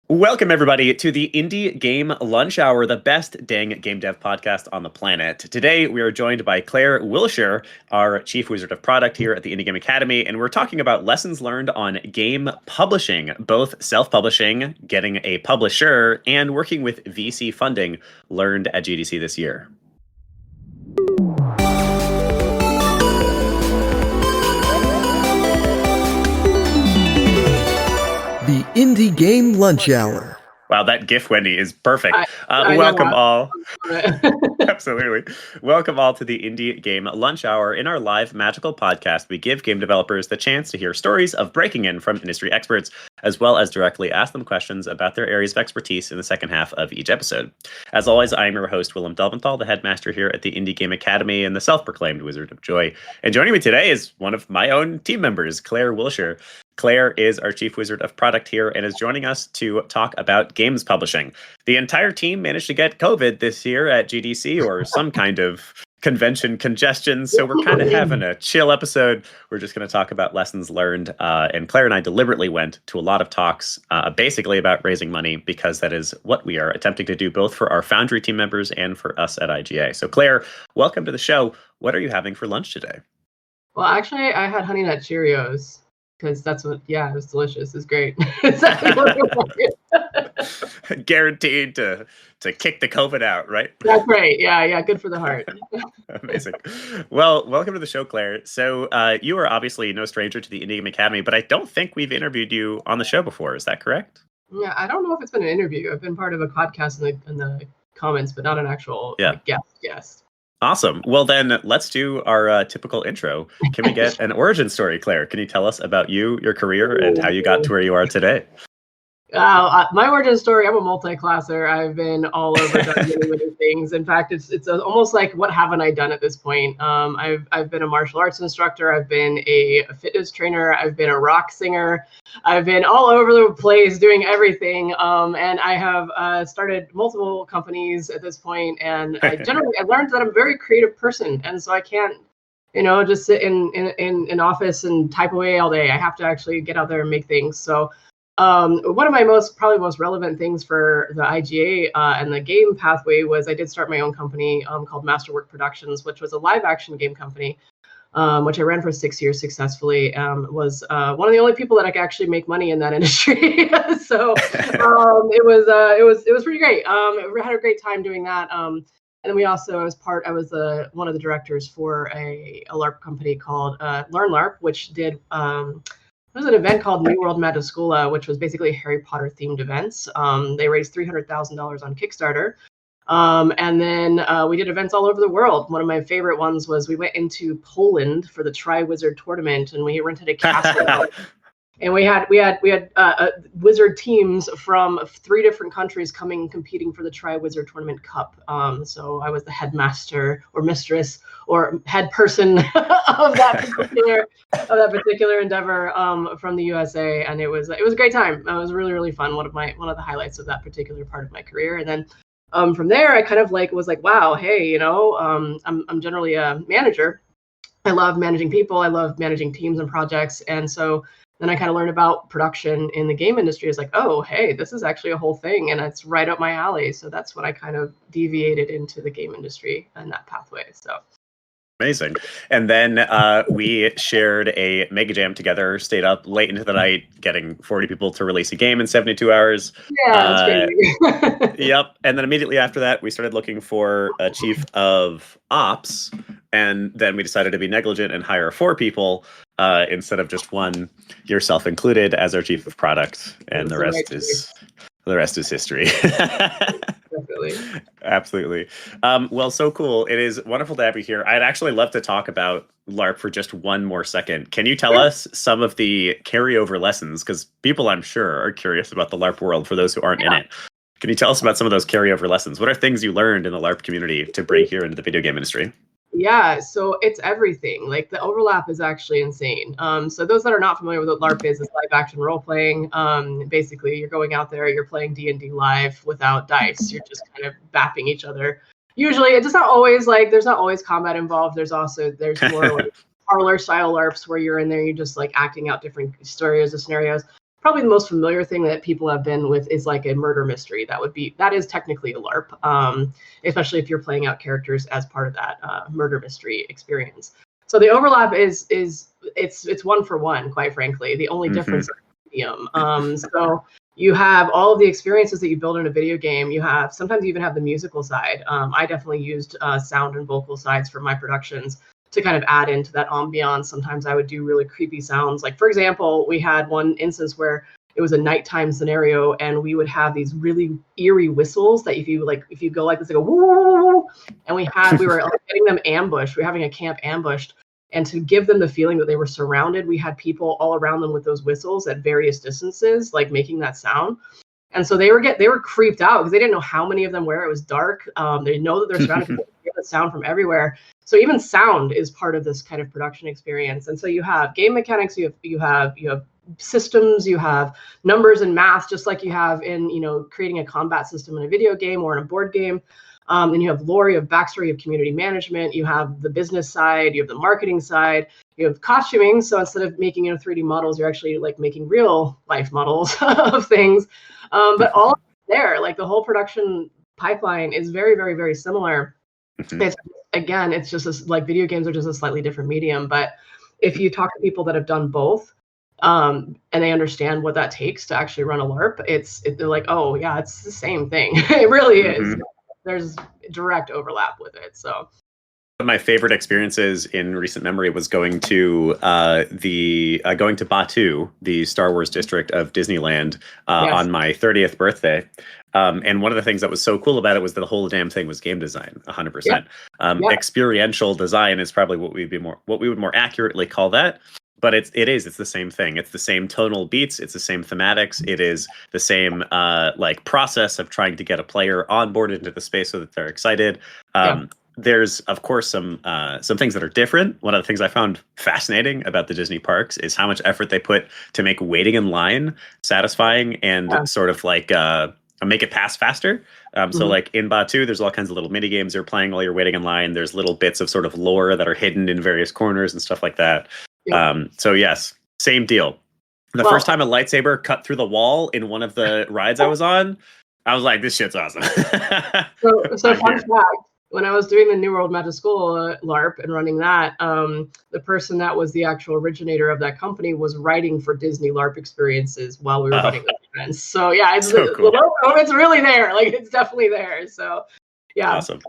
Welcome, everybody, to the Indie Game Lunch Hour, the best dang game dev podcast on the planet. Today, we are joined by Claire Wilshire, our Chief Wizard of Product here at the Indie Game Academy, and we're talking about lessons learned on game publishing, both self-publishing, getting a publisher, and working with VC funding learned at GDC this year. The Indie Game Lunch Hour. Wow, that GIF, Wendy, is perfect. Welcome all. Absolutely. Welcome all to the Indie Game Lunch Hour. In our live magical podcast, we give game developers the chance to hear stories of breaking in from industry experts, as well as directly ask them questions about their areas of expertise in the second half of each episode. As always, I'm your host, Willem Delventhal, the headmaster here at the Indie Game Academy and the self-proclaimed Wizard of Joy. And joining me today is one of my own team members, Claire Wilshire. Claire is our Chief Wizard of Product here and is joining us to talk about games publishing. The entire team managed to get COVID this year at GDC or some kind of convention congestion, so we're kind of having a chill episode. We're just going to talk about lessons learned, and Claire and I deliberately went to a lot of talks basically about raising money because that is what we are attempting to do both for our Foundry team members and for us at IGA. So Claire, welcome to the show. What are you having for lunch today? Well, actually, I had Honey Nut Cheerios. Because that's what, it was delicious. It's great. Exactly what I wanted. Guaranteed to kick the COVID out, right? That's right. Yeah. Good for the heart. Amazing. Well, welcome to the show, Claire. So you are obviously no stranger to the Indie Game Academy, but I don't think we've interviewed you on the show before. Is that correct? Yeah, I don't know if it's been an interview. I've been part of a podcast in the comments, but not an actual guest. Awesome. Well, then let's do our typical intro. Can we get an origin story, Claire? Can you tell us about you, your career, and how you got to where you are today? My origin story, I'm a multi-classer. I've been all over done many things. In fact, it's almost like what haven't I done at this point? I've been a martial arts instructor. I've been a fitness trainer. I've been a rock singer. I've been all over the place doing everything. And I have started multiple companies at this point. And I learned that I'm a very creative person. And so I can't, just sit in an office and type away all day. I have to actually get out there and make things. So one of my most relevant things for the IGA and the game pathway was I did start my own company called Masterwork Productions, which was a live action game company, which I ran for 6 years successfully. Was one of the only people that I could actually make money in that industry. So it was pretty great. I had a great time doing that. And then I was one of the directors for a LARP company called Learn LARP, which did. There was an event called New World Magischola, which was basically Harry Potter themed events. They raised $300,000 on Kickstarter. And then we did events all over the world. One of my favorite ones was we went into Poland for the Tri-Wizard tournament, and we rented a castle. And we had wizard teams from 3 different countries competing for the Tri-Wizard Tournament Cup. So I was the headmaster or mistress or head person of that particular endeavor from the USA, and it was a great time. It was really, really fun. One of the highlights of that particular part of my career. And then from there, I kind of was like, wow, hey, I'm generally a manager. I love managing people. I love managing teams and projects, and so. Then I kind of learned about production in the game industry. It's like, oh, hey, this is actually a whole thing, and it's right up my alley. So that's when I kind of deviated into the game industry and that pathway. So amazing. And then we shared a mega jam together, stayed up late into the night, getting 40 people to release a game in 72 hours. Yeah, that's great. Yep. And then immediately after that, we started looking for a chief of ops. And then we decided to be negligent and hire 4 people instead of just 1, yourself included, as our chief of product. And the rest is history. Definitely. Absolutely. Well, so cool. It is wonderful to have you here. I'd actually love to talk about LARP for just one more second. Can you tell us some of the carryover lessons? Because people, I'm sure, are curious about the LARP world for those who aren't in it. Can you tell us about some of those carryover lessons? What are things you learned in the LARP community to bring here into the video game industry? Yeah, so it's everything. Like the overlap is actually insane. So those that are not familiar with what LARP is live action role playing. Basically, you're going out there, you're playing D&D live without dice. You're just kind of bapping each other. Usually, it's not always there's not always combat involved. There's more parlor style LARPs where you're in there, you're just acting out different stories or scenarios. probably the most familiar thing that people have been with is like a murder mystery. That is technically a LARP, especially if you're playing out characters as part of that murder mystery experience. So the overlap is it's one for one, quite frankly. The only difference is medium. So you have all of the experiences that you build in a video game. Sometimes you even have the musical side. I definitely used sound and vocal sides for my productions to kind of add into that ambiance. Sometimes I would do really creepy sounds. Like, for example, we had one instance where it was a nighttime scenario, and we would have these really eerie whistles that if you go like this, they go woo, and we were getting them ambushed. We were having a camp ambushed, and to give them the feeling that they were surrounded, we had people all around them with those whistles at various distances, like making that sound. And so they were creeped out because they didn't know how many of them were. It was dark. They know that they're surrounded. People hear the sound from everywhere. So even sound is part of this kind of production experience. And so you have game mechanics, you have systems, you have numbers and math, just like you have in creating a combat system in a video game or in a board game. Then you have lore, you have backstory, you have community management, you have the business side, you have the marketing side, you have costuming. So instead of making 3D models, you're actually like making real life models of things. But all there, like the whole production pipeline is very, very, very similar. It's just like video games are just a slightly different medium. But if you talk to people that have done both, and they understand what that takes to actually run a LARP, they're like, oh yeah, it's the same thing. It really is. There's direct overlap with it. So one of my favorite experiences in recent memory was going to Batuu, the Star Wars district of Disneyland, on my 30th birthday. And one of the things that was so cool about it was that the whole damn thing was game design, 100%. Experiential design is probably what we would more accurately call that. But it's the same thing. It's the same tonal beats. It's the same thematics. It is the same process of trying to get a player onboarded into the space so that they're excited. There's of course some things that are different. One of the things I found fascinating about the Disney parks is how much effort they put to make waiting in line satisfying and sort of like make it pass faster. So like in Batuu, there's all kinds of little mini games you're playing while you're waiting in line. There's little bits of sort of lore that are hidden in various corners and stuff like that. So yes, same deal. The first time a lightsaber cut through the wall in one of the rides I was on, I was like, this shit's awesome. so fun fact, when I was doing the New World Magic School LARP and running that, the person that was the actual originator of that company was writing for Disney LARP experiences while we were running the events. So yeah, it's so cool. It's really there. Like it's definitely there. So yeah. Awesome.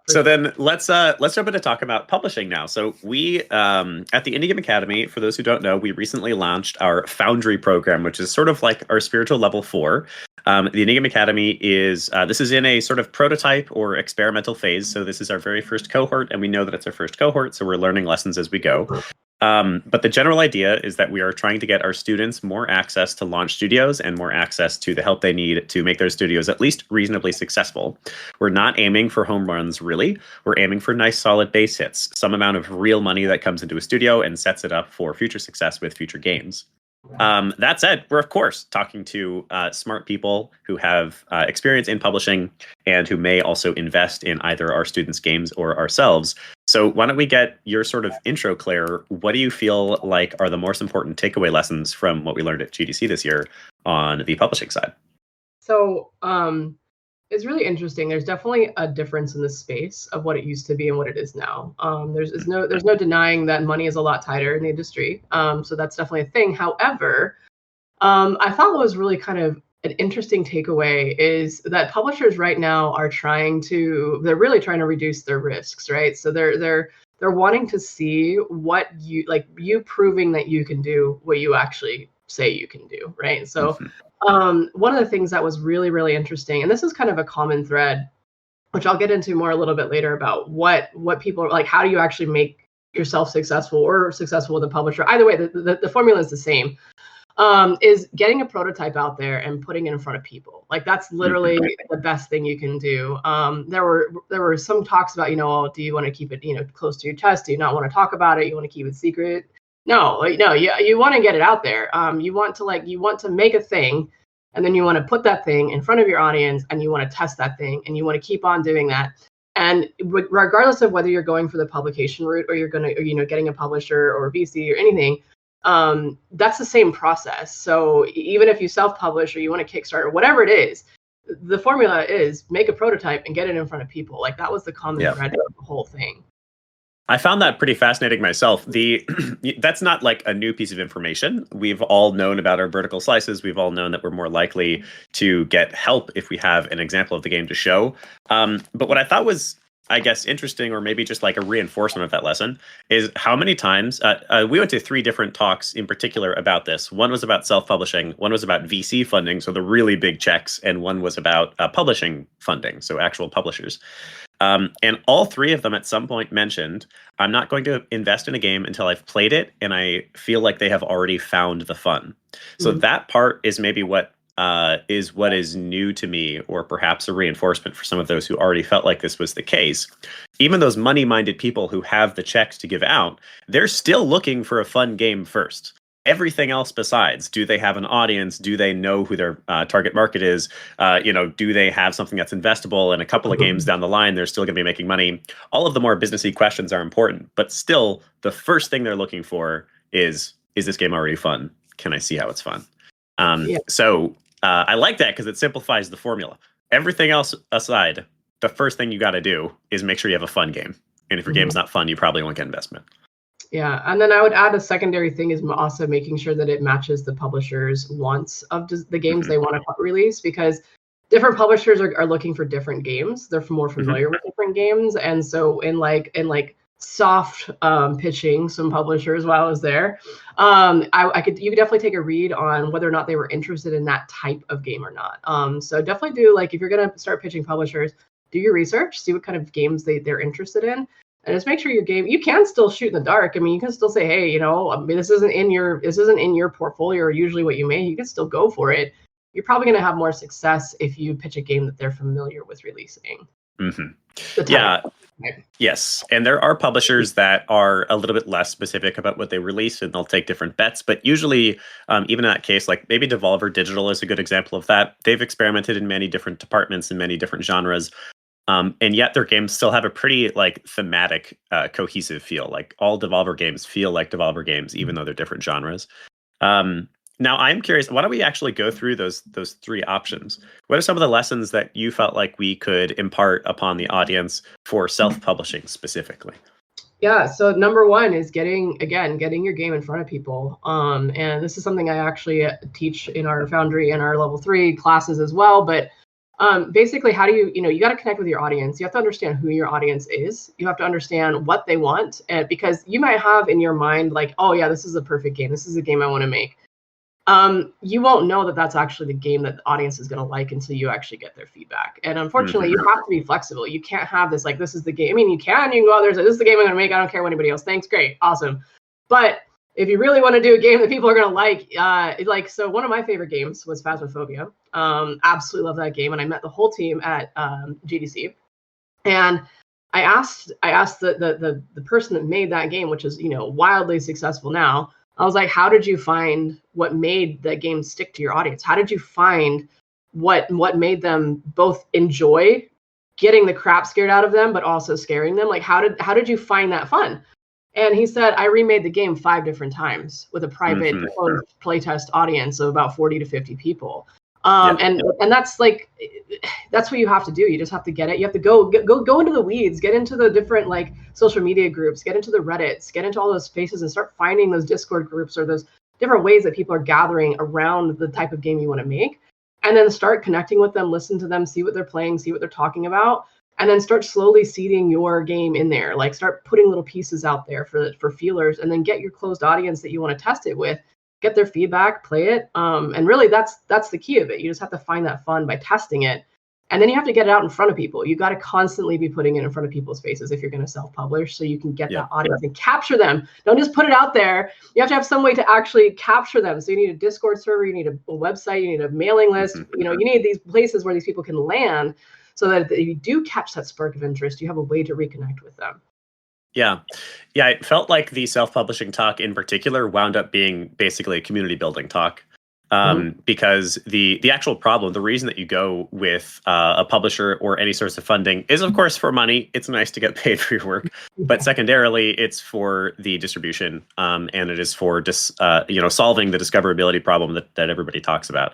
So then let's jump into talk about publishing now. So we at the Indie Game Academy, for those who don't know, we recently launched our Foundry program, which is sort of like our spiritual level 4. The Indie Game Academy is this is in a sort of prototype or experimental phase. So this is our very first cohort, and we know that it's our first cohort, so we're learning lessons as we go. But the general idea is that we are trying to get our students more access to launch studios and more access to the help they need to make their studios at least reasonably successful. We're not aiming for home runs, really. We're aiming for nice, solid base hits, some amount of real money that comes into a studio and sets it up for future success with future games. That said, we're of course talking to smart people who have experience in publishing and who may also invest in either our students' games or ourselves. So why don't we get your sort of intro, Claire? What do you feel like are the most important takeaway lessons from what we learned at GDC this year on the publishing side? So it's really interesting. There's definitely a difference in the space of what it used to be and what it is now. There's no denying that money is a lot tighter in the industry. So that's definitely a thing. However, I thought what was really kind of an interesting takeaway is that publishers right now are they're really trying to reduce their risks, right? So they're wanting to see what you proving that you can do what you actually say you can do, right? So one of the things that was really, really interesting, and this is kind of a common thread, which I'll get into more a little bit later about what people are like, how do you actually make yourself successful or successful with a publisher? Either way, the formula is the same. Is getting a prototype out there and putting it in front of people. Like that's literally the best thing you can do. There were some talks about, do you want to keep it, close to your chest? Do you not want to talk about it? You want to keep it secret? No, you want to get it out there. You want to make a thing, and then you want to put that thing in front of your audience, and you want to test that thing, and you want to keep on doing that. And regardless of whether you're going for the publication route or you're going to, getting a publisher or VC or anything, That's the same process. So even if you self-publish or you want to Kickstarter, whatever it is, the formula is make a prototype and get it in front of people. Like that was the common thread of the whole thing. I found that pretty fascinating myself. That's not like a new piece of information. We've all known about our vertical slices. We've all known that we're more likely to get help if we have an example of the game to show. But what I thought was, I guess, interesting, or maybe just like a reinforcement of that lesson, is how many times we went to 3 different talks in particular about this. One was about self-publishing, one was about VC funding, so the really big checks, and one was about publishing funding, so actual publishers. And all 3 of them at some point mentioned, I'm not going to invest in a game until I've played it and I feel like they have already found the fun. So that part is maybe what is new to me, or perhaps a reinforcement for some of those who already felt like this was the case. Even those money-minded people who have the checks to give out, they're still looking for a fun game first. Everything else besides, do they have an audience? Do they know who their target market is? Do they have something that's investable? And a couple of games down the line, they're still going to be making money. All of the more businessy questions are important, but still, the first thing they're looking for is this game already fun? Can I see how it's fun? So I like that because it simplifies the formula. Everything else aside, the first thing you got to do is make sure you have a fun game. And if your game's not fun, you probably won't get investment. Yeah, and then I would add a secondary thing is also making sure that it matches the publisher's wants of the games they want to release, because different publishers are looking for different games. They're more familiar with different games, and so in soft pitching some publishers while I was there, you could definitely take a read on whether or not they were interested in that type of game or not. So definitely do, like, if you're going to start pitching publishers, do your research, see what kind of games they're interested in. And just make sure your game, you can still shoot in the dark. I mean, you can still say, hey, this isn't in your portfolio or usually what you make. You can still go for it. You're probably going to have more success if you pitch a game that they're familiar with releasing. Yeah. Yes. And there are publishers that are a little bit less specific about what they release, and they'll take different bets. But usually, even in that case, like maybe Devolver Digital is a good example of that. They've experimented in many different departments and many different genres. And yet their games still have a pretty thematic, cohesive feel. Like all Devolver games feel like Devolver games, even though they're different genres. Now I'm curious, why don't we actually go through those 3 options? What are some of the lessons that you felt like we could impart upon the audience for self-publishing specifically? Yeah, so number 1 is getting your game in front of people. And this is something I actually teach in our Foundry and our level 3 classes as well. But basically, how do you got to connect with your audience. You have to understand who your audience is. You have to understand what they want, because you might have in your mind like, oh yeah, this is a perfect game. This is a game I want to make. You won't know that that's actually the game that the audience is going to like until you actually get their feedback. And unfortunately, you have to be flexible. You can't have this like, this is the game. I mean, you can go out there and say, this is the game I'm going to make. I don't care what anybody else thinks. Great, awesome. But if you really want to do a game that people are going to like, so one of my favorite games was Phasmophobia. Absolutely love that game. And I met the whole team at GDC. And I asked the person that made that game, which is, wildly successful now. I was like, how did you find what made that game stick to your audience? How did you find what made them both enjoy getting the crap scared out of them, but also scaring them? Like, how did you find that fun? And he said, I remade the game 5 different times with a private closed playtest audience of about 40 to 50 people. And that's that's what you have to do. You just have to get it. You have to go into the weeds, get into the different social media groups, get into the Reddits, get into all those spaces and start finding those Discord groups or those different ways that people are gathering around the type of game you want to make. And then start connecting with them, listen to them, see what they're playing, see what they're talking about. And then start slowly seeding your game in there. Like start putting little pieces out there for feelers, and then get your closed audience that you want to test it with, get their feedback, play it. And really that's the key of it. You just have to find that fun by testing it. And then you have to get it out in front of people. You got to constantly be putting it in front of people's faces if you're going to self-publish, so you can get that audience and capture them. Don't just put it out there. You have to have some way to actually capture them. So you need a Discord server, you need a website, you need a mailing list. You need these places where these people can land, so that if you do catch that spark of interest, you have a way to reconnect with them. Yeah. It felt like the self-publishing talk in particular wound up being basically a community building talk. Because the actual problem, the reason that you go with a publisher or any source of funding is, of course, for money. It's nice to get paid for your work, but secondarily, it's for the distribution, and it is for solving the discoverability problem that everybody talks about.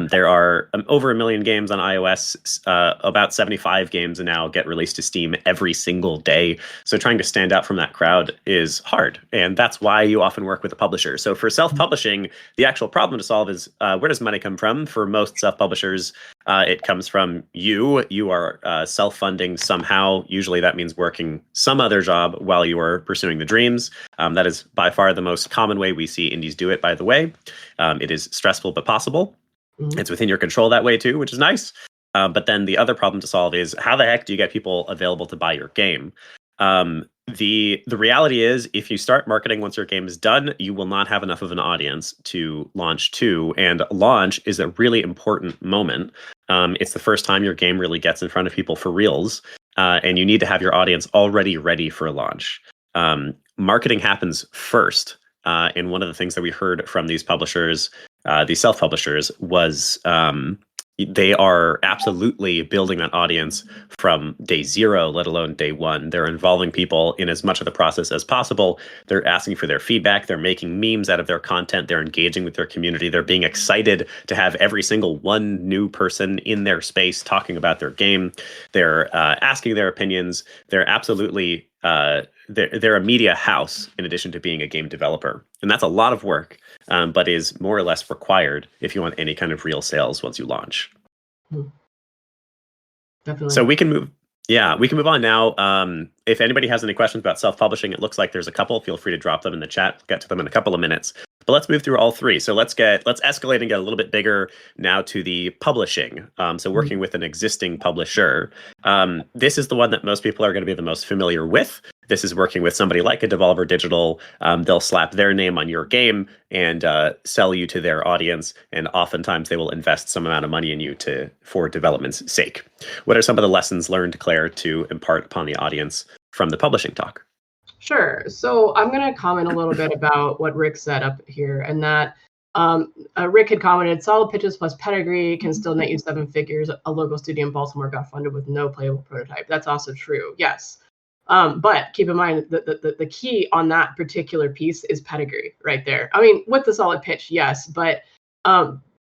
There are over 1 million games on iOS. About 75 games now get released to Steam every single day. So trying to stand out from that crowd is hard. And that's why you often work with a publisher. So for self-publishing, the actual problem to solve is where does money come from? For most self-publishers, it comes from you. You are self-funding somehow. Usually that means working some other job while you are pursuing the dreams. That is by far the most common way we see indies do it, by the way. It is stressful but possible. It's within your control that way too, which is nice. But then the other problem to solve is how the heck do you get people available to buy your game? The reality is, if you start marketing once your game is done, you will not have enough of an audience to launch to. And launch is a really important moment. It's the first time your game really gets in front of people for reals. And you need to have your audience already ready for launch. Marketing happens first. And one of the things that we heard from these publishers, these self-publishers, was they are absolutely building that audience from day zero, let alone day one. They're involving people in as much of the process as possible. They're asking for their feedback. They're making memes out of their content. They're engaging with their community. They're being excited to have every single one new person in their space talking about their game. They're asking their opinions. They're absolutely they're a media house in addition to being a game developer. And that's a lot of work, but is more or less required if you want any kind of real sales once you launch. Definitely. So we can move on now. If anybody has any questions about self-publishing, it looks like there's a couple. Feel free to drop them in the chat. We'll get to them in a couple of minutes. But let's move through all three. So let's escalate and get a little bit bigger now to the publishing. So working with an existing publisher. This is the one that most people are going to be the most familiar with. This is working with somebody like a Devolver Digital. They'll slap their name on your game and sell you to their audience. And oftentimes they will invest some amount of money in you for development's sake. What are some of the lessons learned, Claire, to impart upon the audience from the publishing talk? Sure. So I'm going to comment a little bit about what Rick said up here, and that Rick had commented, solid pitches plus pedigree can still net you 7 figures. A local studio in Baltimore got funded with no playable prototype. That's also true. Yes. But keep in mind that the key on that particular piece is pedigree right there. I mean, with the solid pitch, yes, but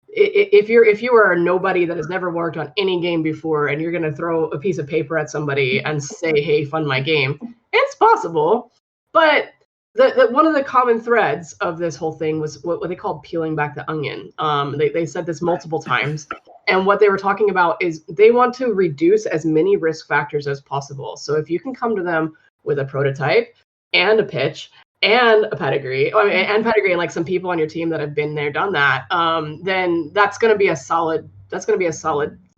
if you are a nobody that has never worked on any game before and you're going to throw a piece of paper at somebody and say, hey, fund my game, it's possible. But the one of the common threads of this whole thing was what they called peeling back the onion. They said this multiple times. And what they were talking about is they want to reduce as many risk factors as possible. So if you can come to them with a prototype and a pitch and a pedigree, and pedigree, and like some people on your team that have been there, done that, then that's going to be a solid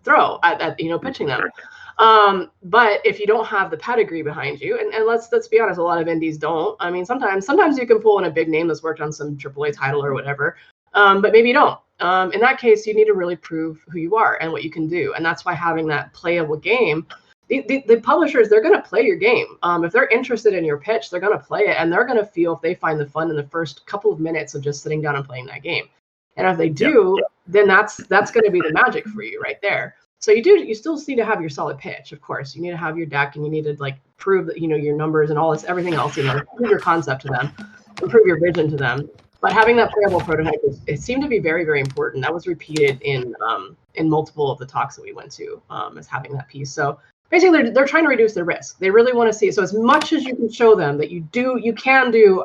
throw at pitching them. But if you don't have the pedigree behind you, and let's be honest, a lot of indies don't. I mean, sometimes you can pull in a big name that's worked on some AAA title or whatever, but maybe you don't. In that case, you need to really prove who you are and what you can do. And that's why having that playable game, the publishers, they're going to play your game. If they're interested in your pitch, they're going to play it, and they're going to feel if they find the fun in the first couple of minutes of just sitting down and playing that game. And if they do, then that's going to be the magic for you right there. So you still need to have your solid pitch, of course. You need to have your deck, and you need to prove that your numbers and all this, everything else, prove your concept to them, improve your vision to them. But having that playable prototype, it seemed to be very, very important. That was repeated in multiple of the talks that we went to, as having that piece. So basically, they're trying to reduce their risk. They really want to see it. So as much as you can show them that you can do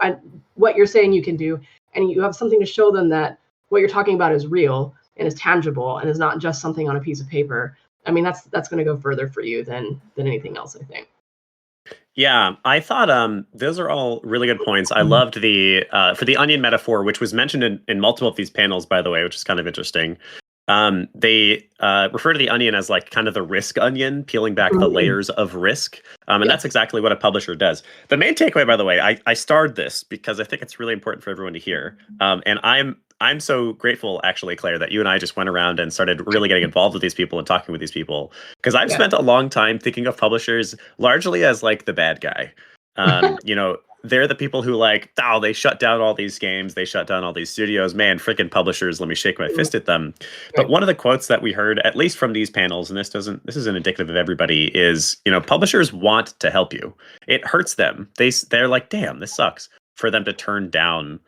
what you're saying you can do, and you have something to show them that what you're talking about is real and is tangible and is not just something on a piece of paper. I mean, that's going to go further for you than anything else, I think. Yeah, I thought those are all really good points. I loved the for the onion metaphor, which was mentioned in multiple of these panels, by the way, which is kind of interesting. They refer to the onion as like kind of the risk onion, peeling back the layers of risk. And that's exactly what a publisher does. The main takeaway, by the way, I starred this because I think it's really important for everyone to hear. And I'm so grateful, actually, Claire, that you and I just went around and started really getting involved with these people and talking with these people. Because I've spent a long time thinking of publishers largely as like the bad guy. they're the people who they shut down all these games, they shut down all these studios. Man, freaking publishers, let me shake my fist at them. But one of the quotes that we heard, at least from these panels, and this isn't indicative of everybody, is, publishers want to help you. It hurts them. They're like, damn, this sucks, for them to turn down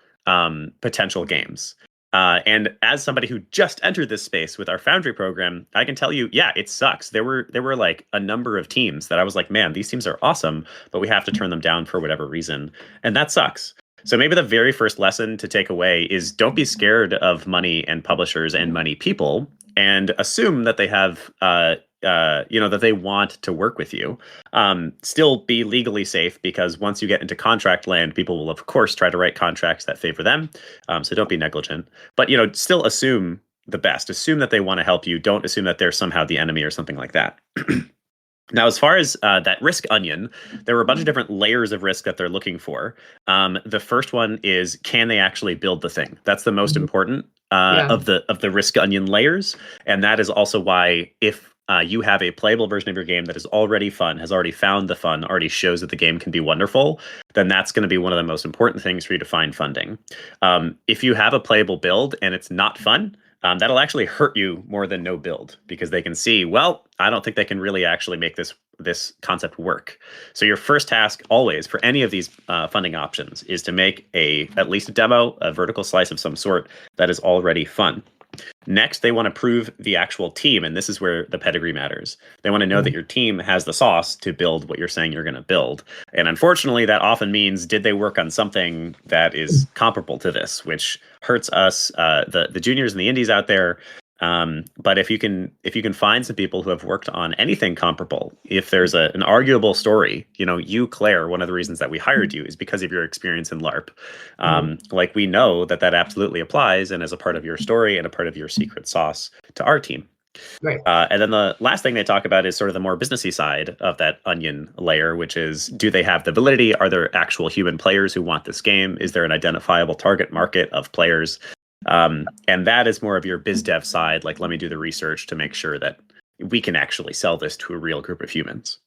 potential games. And as somebody who just entered this space with our Foundry program, I can tell you, yeah, it sucks. There were like a number of teams that I was like, man, these teams are awesome, but we have to turn them down for whatever reason. And that sucks. So maybe the very first lesson to take away is don't be scared of money and publishers and money people, and assume that they have that they want to work with you. Still be legally safe, because once you get into contract land, people will of course try to write contracts that favor them. So don't be negligent, but still assume the best. Assume that they want to help you. Don't assume that they're somehow the enemy or something like that. Now, as far as that risk onion, there were a bunch of different layers of risk that they're looking for. The first one is, can they actually build the thing? That's the most important of the risk onion layers, and that is also why if you have a playable version of your game that is already fun, has already found the fun, already shows that the game can be wonderful, then that's going to be one of the most important things for you to find funding. If you have a playable build and it's not fun, that'll actually hurt you more than no build, because they can see, well, I don't think they can really actually make this concept work. So your first task always for any of these funding options is to make at least a demo, a vertical slice of some sort that is already fun. Next, they want to prove the actual team, and this is where the pedigree matters. They want to know that your team has the sauce to build what you're saying you're going to build. And unfortunately, that often means, did they work on something that is comparable to this, which hurts us, the juniors and the indies out there. But if you can find some people who have worked on anything comparable, if there's an arguable story, you, Claire, one of the reasons that we hired you is because of your experience in LARP. Like, we know that absolutely applies and is a part of your story and a part of your secret sauce to our team. Right. And then the last thing they talk about is sort of the more businessy side of that onion layer, which is, do they have the validity? Are there actual human players who want this game? Is there an identifiable target market of players? And that is more of your biz dev side. Like, let me do the research to make sure that we can actually sell this to a real group of humans.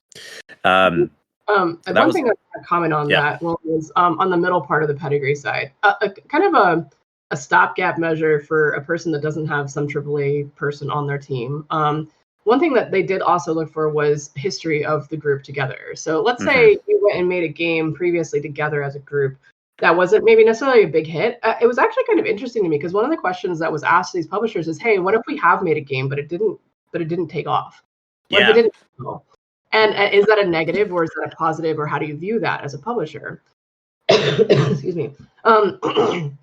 One thing I want to comment on that was on the middle part of the pedigree side, kind of a stopgap measure for a person that doesn't have some AAA person on their team. One thing that they did also look for was history of the group together. So let's say you went and made a game previously together as a group that wasn't maybe necessarily a big hit. It was actually kind of interesting to me, because one of the questions that was asked to these publishers is, hey, what if we have made a game, but it didn't take off? What if it didn't take off? And is that a negative, or is that a positive, or how do you view that as a publisher? Excuse me. And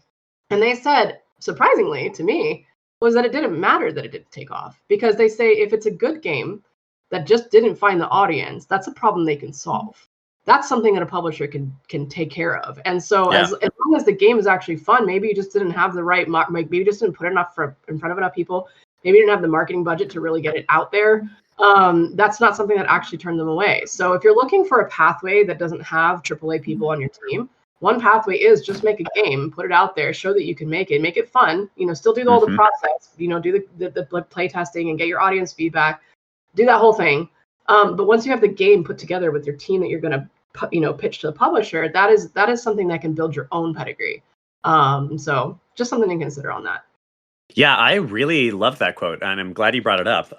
they said, surprisingly to me, was that it didn't matter that it didn't take off, because they say if it's a good game that just didn't find the audience, that's a problem they can solve. That's something that a publisher can take care of. And so as long as the game is actually fun, maybe you just didn't have the right, maybe you just didn't put enough in front of enough people. Maybe you didn't have the marketing budget to really get it out there. That's not something that actually turned them away. So if you're looking for a pathway that doesn't have AAA people on your team, one pathway is just make a game, put it out there, show that you can make it fun, still do all the process, do the play testing and get your audience feedback, do that whole thing. But once you have the game put together with your team that you're going to pitch to the publisher, that is something that can build your own pedigree. So just something to consider on that. Yeah, I really loved that quote, and I'm glad you brought it up.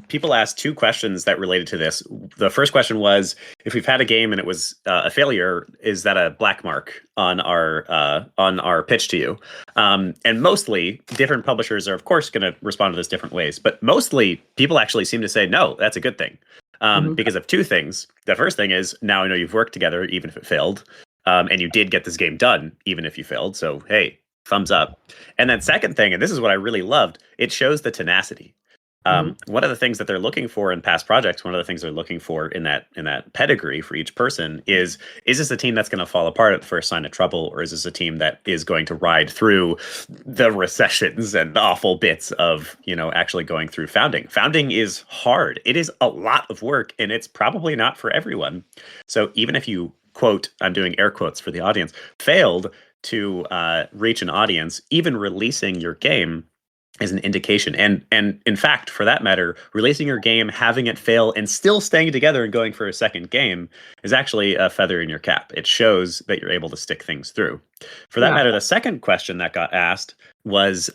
People asked two questions that related to this. The first question was, if we've had a game and it was a failure, is that a black mark on our pitch to you? And mostly, different publishers are, of course, going to respond to this different ways. But mostly, people actually seem to say, no, that's a good thing. Because of two things. The first thing is, now I know you've worked together, even if it failed. And you did get this game done, even if you failed. So, hey, thumbs up. And then second thing, and this is what I really loved, it shows the tenacity. One of the things that they're looking for in past projects, one of the things they're looking for in that pedigree for each person is this a team that's going to fall apart at the first sign of trouble, or is this a team that is going to ride through the recessions and awful bits of, actually going through founding? Founding is hard. It is a lot of work, and it's probably not for everyone. So even if you, quote, I'm doing air quotes for the audience, failed to reach an audience, even releasing your game, is an indication. And in fact, for that matter, releasing your game, having it fail, and still staying together and going for a second game is actually a feather in your cap. It shows that you're able to stick things through. For that matter, the second question that got asked was,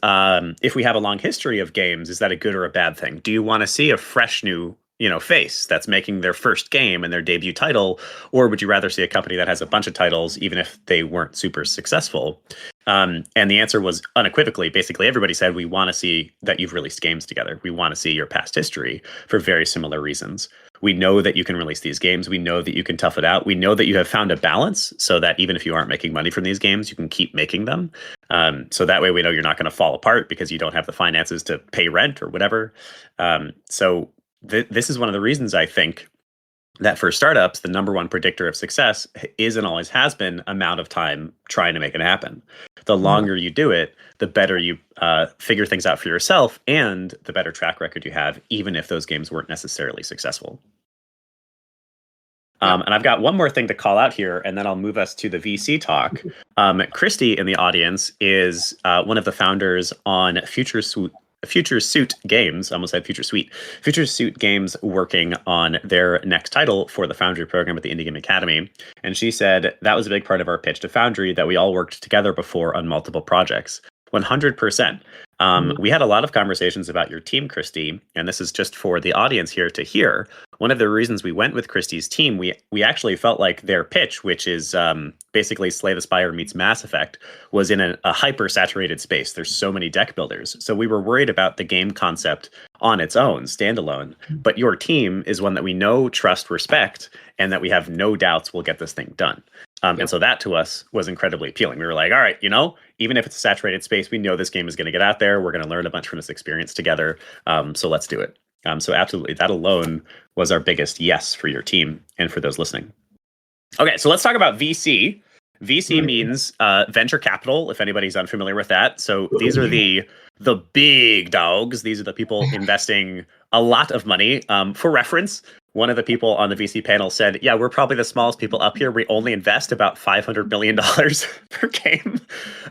if we have a long history of games, is that a good or a bad thing? Do you want to see a fresh new face that's making their first game and their debut title, or would you rather see a company that has a bunch of titles, even if they weren't super successful? And the answer was unequivocally, basically everybody said, we want to see that you've released games together. We want to see your past history for very similar reasons. We know that you can release these games. We know that you can tough it out. We know that you have found a balance so that even if you aren't making money from these games, you can keep making them. So that way we know you're not going to fall apart because you don't have the finances to pay rent or whatever. This is one of the reasons I think that for startups, the number one predictor of success is and always has been amount of time trying to make it happen. The longer you do it, the better you figure things out for yourself and the better track record you have, even if those games weren't necessarily successful. And I've got one more thing to call out here, and then I'll move us to the VC talk. Christy in the audience is one of the founders on Future Suit Games, I almost said Future Suite. Future Suit Games working on their next title for the Foundry program at the Indie Game Academy. And she said that was a big part of our pitch to Foundry, that we all worked together before on multiple projects. 100%. We had a lot of conversations about your team, Christy, and this is just for the audience here to hear. One of the reasons we went with Christy's team, we actually felt like their pitch, which is basically Slay the Spire meets Mass Effect, was in a hyper-saturated space. There's so many deck builders. So we were worried about the game concept on its own, standalone. But your team is one that we know, trust, respect, and that we have no doubts will get this thing done. And so that to us was incredibly appealing. We were like, all right, even if it's a saturated space, we know this game is going to get out there. We're going to learn a bunch from this experience together. So let's do it. So absolutely, that alone was our biggest yes for your team and for those listening. Okay, so let's talk about VC. VC means venture capital, if anybody's unfamiliar with that. So these are the big dogs. These are the people investing a lot of money. For reference, one of the people on the VC panel said, yeah, we're probably the smallest people up here. We only invest about $500 million per game,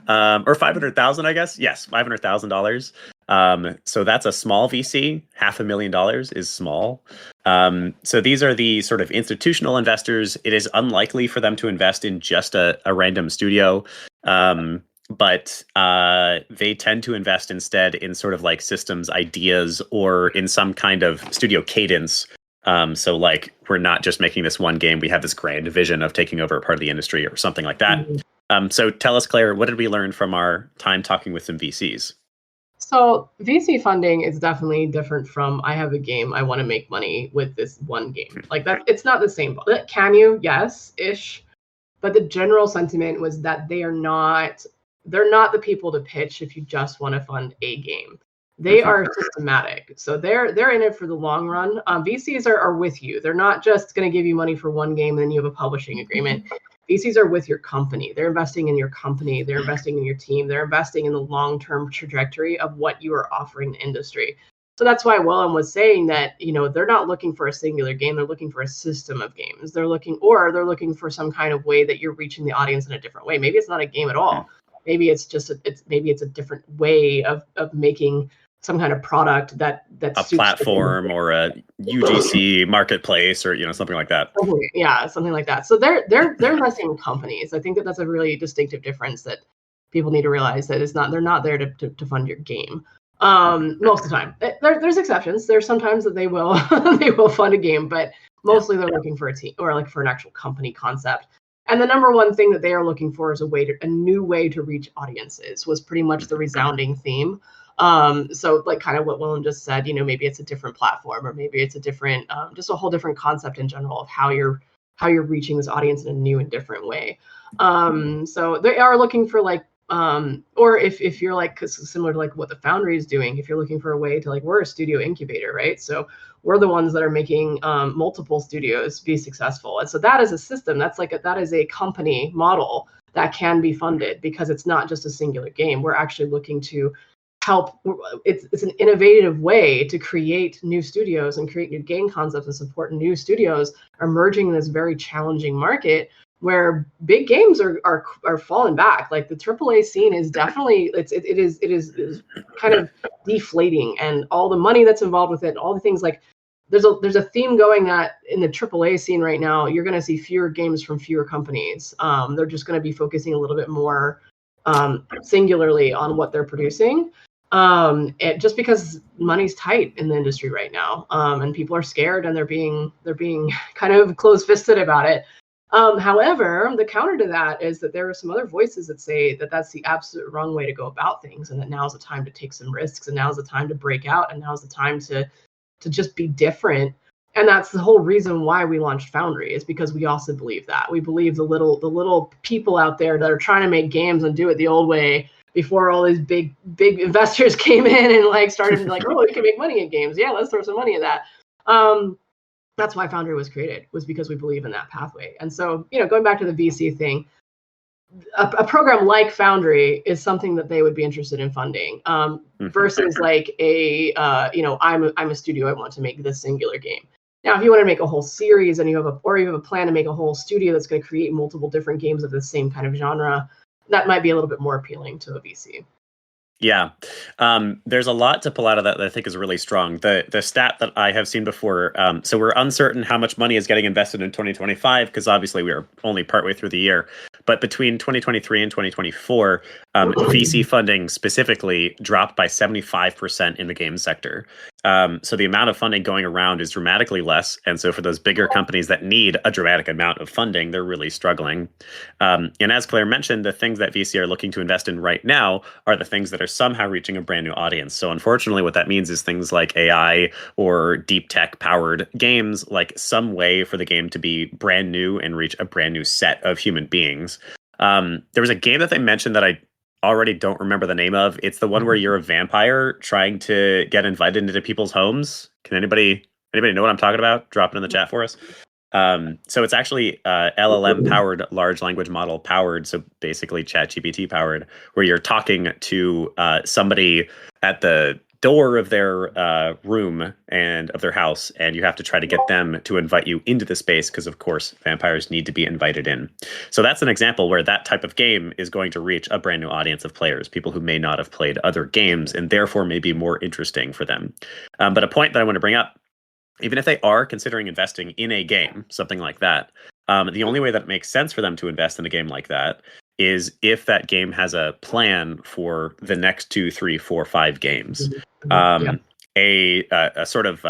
or 500,000, I guess. Yes, $500,000. So that's a small VC. $500,000 is small. So these are the sort of institutional investors. It is unlikely for them to invest in just a random studio. But they tend to invest instead in sort of like systems ideas or in some kind of studio cadence. So like, we're not just making this one game, we have this grand vision of taking over a part of the industry or something like that. So tell us, Claire, what did we learn from our time talking with some VCs? So VC funding is definitely different from, I have a game, I want to make money with this one game. Like that, it's not the same. Can you? Yes-ish. But the general sentiment was that they're not the people to pitch if you just want to fund a game. They are systematic. So they're in it for the long run. VCs are with you. They're not just going to give you money for one game and then you have a publishing agreement. VCs are with your company. They're investing in your company. They're investing in your team. They're investing in the long-term trajectory of what you are offering the industry. So that's why Willem was saying that, they're not looking for a singular game. They're looking for a system of games. They're looking for some kind of way that you're reaching the audience in a different way. Maybe it's not a game at all. Maybe it's just a different way of making some kind of product that a platform or a UGC marketplace or something like that. Yeah, something like that. So they're investing in companies. I think that's a really distinctive difference that people need to realize, that they're not there to fund your game. Most of the time, there's exceptions. There's sometimes that they will fund a game, but mostly they're looking for a team or like for an actual company concept. And the number one thing that they are looking for is a new way to reach audiences, was pretty much the resounding theme. So like kind of what Willem just said, maybe it's a different platform, or maybe it's a different, just a whole different concept in general of how you're reaching this audience in a new and different way. So they are looking for like, or if you're like, similar to like what the Foundry is doing, if you're looking for a way to like, we're a studio incubator, right? So we're the ones that are making multiple studios be successful. And so that is a system, that is a company model that can be funded, because it's not just a singular game. We're actually looking to help. It's an innovative way to create new studios and create new game concepts and support new studios emerging in this very challenging market, where big games are falling back. Like the AAA scene is definitely it is kind of deflating, and all the money that's involved with it, all the things like there's a theme going that in the AAA scene right now, you're going to see fewer games from fewer companies. They're just going to be focusing a little bit more singularly on what they're producing. Just because money's tight in the industry right now, and people are scared and they're being kind of close-fisted about it. However, the counter to that is that there are some other voices that say that that's the absolute wrong way to go about things, and that now's the time to take some risks, and now's the time to break out, and now's the time to just be different. And that's the whole reason why we launched Foundry, is because we also believe that. We believe the little people out there that are trying to make games and do it the old way before all these big investors came in and like started like, oh, you can make money in games. Yeah, let's throw some money at that. That's why Foundry was created, was because we believe in that pathway. And so, going back to the VC thing, a program like Foundry is something that they would be interested in funding, versus like I'm a studio, I want to make this singular game. Now, if you want to make a whole series and you have a plan to make a whole studio that's going to create multiple different games of the same kind of genre, that might be a little bit more appealing to a VC. Yeah, there's a lot to pull out of that I think is really strong. The stat that I have seen before, so we're uncertain how much money is getting invested in 2025, because obviously we are only partway through the year. But between 2023 and 2024, VC funding specifically dropped by 75% in the game sector. So the amount of funding going around is dramatically less. And so for those bigger companies that need a dramatic amount of funding, they're really struggling. And as Claire mentioned, the things that VC are looking to invest in right now are the things that are somehow reaching a brand new audience. So unfortunately, what that means is things like AI or deep tech powered games, like some way for the game to be brand new and reach a brand new set of human beings. There was a game that they mentioned that I already don't remember the name of. It's the one where you're a vampire trying to get invited into people's homes. Can anybody know what I'm talking about? Drop it in the chat for us. So it's actually LLM powered, large language model powered, so basically ChatGPT powered, where you're talking to somebody at the door of their room and of their house, and you have to try to get them to invite you into the space, because of course vampires need to be invited in. So that's an example where that type of game is going to reach a brand new audience of players, people who may not have played other games and therefore may be more interesting for them. But a point that I want to bring up, even if they are considering investing in a game, something like that, the only way that it makes sense for them to invest in a game like that is if that game has a plan for the next 2, 3, 4, 5 games. A sort of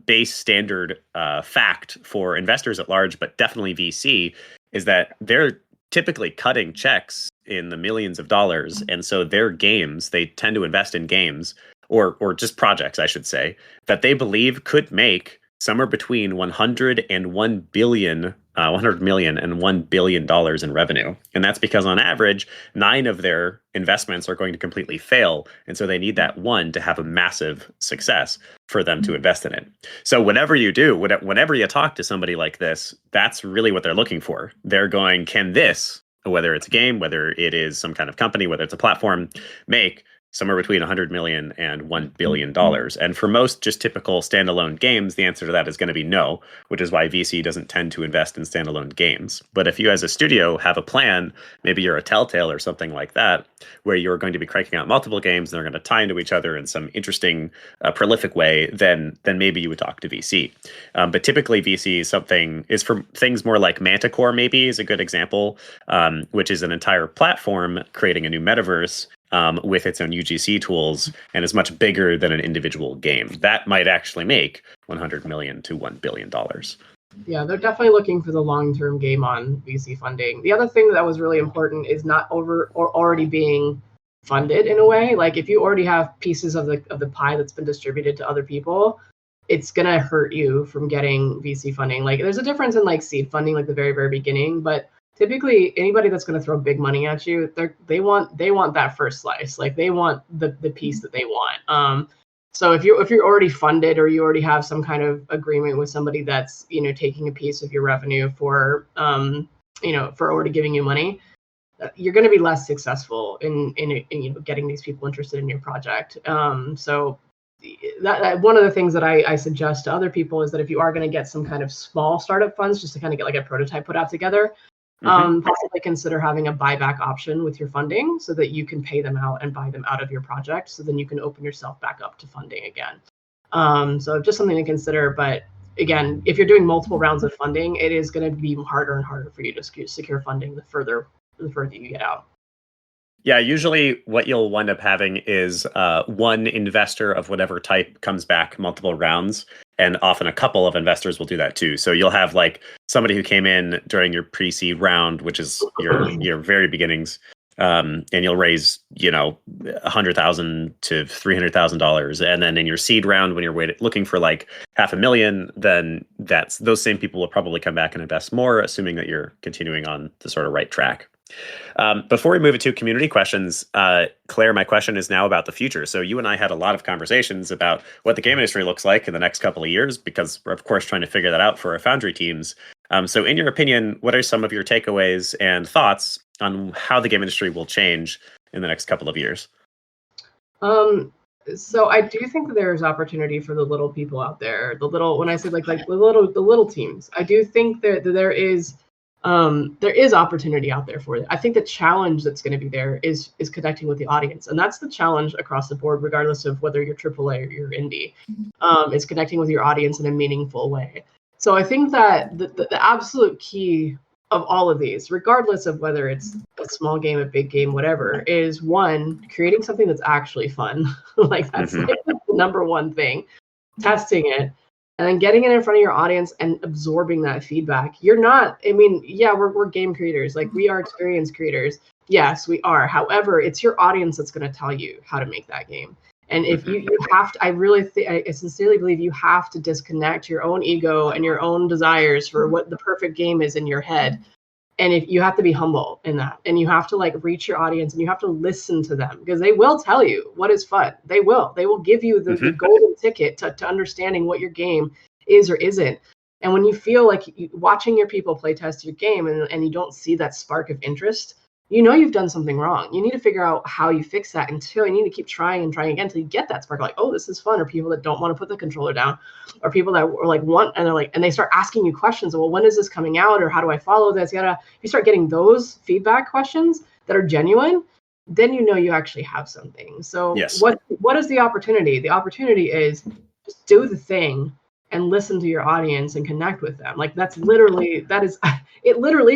base standard fact for investors at large, but definitely VC, is that they're typically cutting checks in the millions of dollars. And so their games, they tend to invest in games or just projects, I should say, that they believe could make somewhere between 100 and 1 billion, 100 million and $1 billion in revenue. And that's because on average, 9 of their investments are going to completely fail. And so they need that one to have a massive success for them to invest in it. So whatever you do, whenever you talk to somebody like this, that's really what they're looking for. They're going, can this, whether it's a game, whether it is some kind of company, whether it's a platform, make somewhere between 100 million and $1 billion. And for most just typical standalone games, the answer to that is going to be no, which is why VC doesn't tend to invest in standalone games. But if you as a studio have a plan, maybe you're a Telltale or something like that, where you're going to be cranking out multiple games and they're going to tie into each other in some interesting, prolific way, then maybe you would talk to VC. But typically VC is for things more like Manticore, maybe is a good example, which is an entire platform creating a new metaverse with its own UGC tools, and is much bigger than an individual game. That might actually make $100 million to $1 billion. Yeah, they're definitely looking for the long-term game on VC funding. The other thing that was really important is not already being funded in a way. Like if you already have pieces of the pie that's been distributed to other people, it's gonna hurt you from getting VC funding. Like there's a difference in like seed funding, like the very, very beginning, but typically anybody that's going to throw big money at you, they want that first slice. Like they want the piece that they want. So if you're already funded, or you already have some kind of agreement with somebody that's taking a piece of your revenue for for already giving you money, you're going to be less successful in getting these people interested in your project. So that one of the things that I suggest to other people is that if you are going to get some kind of small startup funds, just to kind of get like a prototype put out together, Possibly consider having a buyback option with your funding so that you can pay them out and buy them out of your project. So then you can open yourself back up to funding again. So just something to consider. But again, if you're doing multiple rounds of funding, it is going to be harder and harder for you to secure funding the further you get out. Yeah, usually what you'll wind up having is one investor of whatever type comes back multiple rounds, and often a couple of investors will do that too. So you'll have like somebody who came in during your pre-seed round, which is your very beginnings, and you'll raise $100,000 to $300,000, and then in your seed round, when you're looking for like $500,000, then those same people will probably come back and invest more, assuming that you're continuing on the sort of right track. Before we move into community questions, Claire, my question is now about the future. So you and I had a lot of conversations about what the game industry looks like in the next couple of years, because we're, of course, trying to figure that out for our Foundry teams. So in your opinion, what are some of your takeaways and thoughts on how the game industry will change in the next couple of years? So I do think that there's opportunity for the little people out there. When I say like the little teams, I do think that there is opportunity out there for it. I think the challenge that's going to be there is connecting with the audience, and that's the challenge across the board, regardless of whether you're AAA or you're indie. Is connecting with your audience in a meaningful way. So I think that the absolute key of all of these, regardless of whether it's a small game, a big game, whatever, is one, creating something that's actually fun. Like that's like the number one thing. Testing it. And then getting it in front of your audience and absorbing that feedback. We're game creators. Like, we are experience creators. Yes, we are. However, it's your audience that's going to tell you how to make that game. And if you have to, I sincerely believe you have to disconnect your own ego and your own desires for what the perfect game is in your head. And if you have to be humble in that, and you have to like reach your audience, and you have to listen to them, because they will tell you what is fun. They will give you the golden ticket to understanding what your game is or isn't. And when you feel like watching your people play test your game and you don't see that spark of interest, you've done something wrong. You need to figure out how you fix that until you need to keep trying and trying again until you get that spark. Like, oh, this is fun. Or people that don't want to put the controller down, or people that are like want, and they're like, and they start asking you questions. Well, when is this coming out? Or how do I follow this? You start getting those feedback questions that are genuine, then you actually have something. So yes. What is the opportunity? The opportunity is just do the thing and listen to your audience and connect with them. Like it literally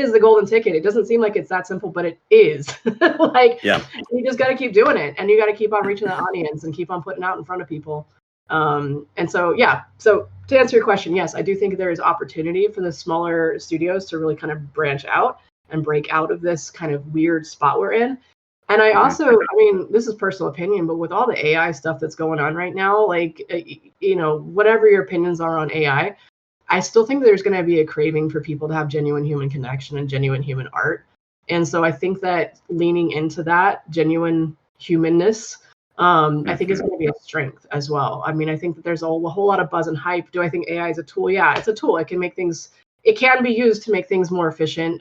is the golden ticket. It doesn't seem like it's that simple, but it is. You just got to keep doing it, and you got to keep on reaching that audience and keep on putting out in front of people. So to answer your question, yes, I do think there is opportunity for the smaller studios to really kind of branch out and break out of this kind of weird spot we're in. And I also, this is personal opinion, but with all the AI stuff that's going on right now, whatever your opinions are on AI, I still think there's going to be a craving for people to have genuine human connection and genuine human art. And so I think that leaning into that genuine humanness, I think is going to be a strength as well. I think that there's a whole lot of buzz and hype. Do I think AI is a tool? Yeah, it's a tool. It can be used to make things more efficient.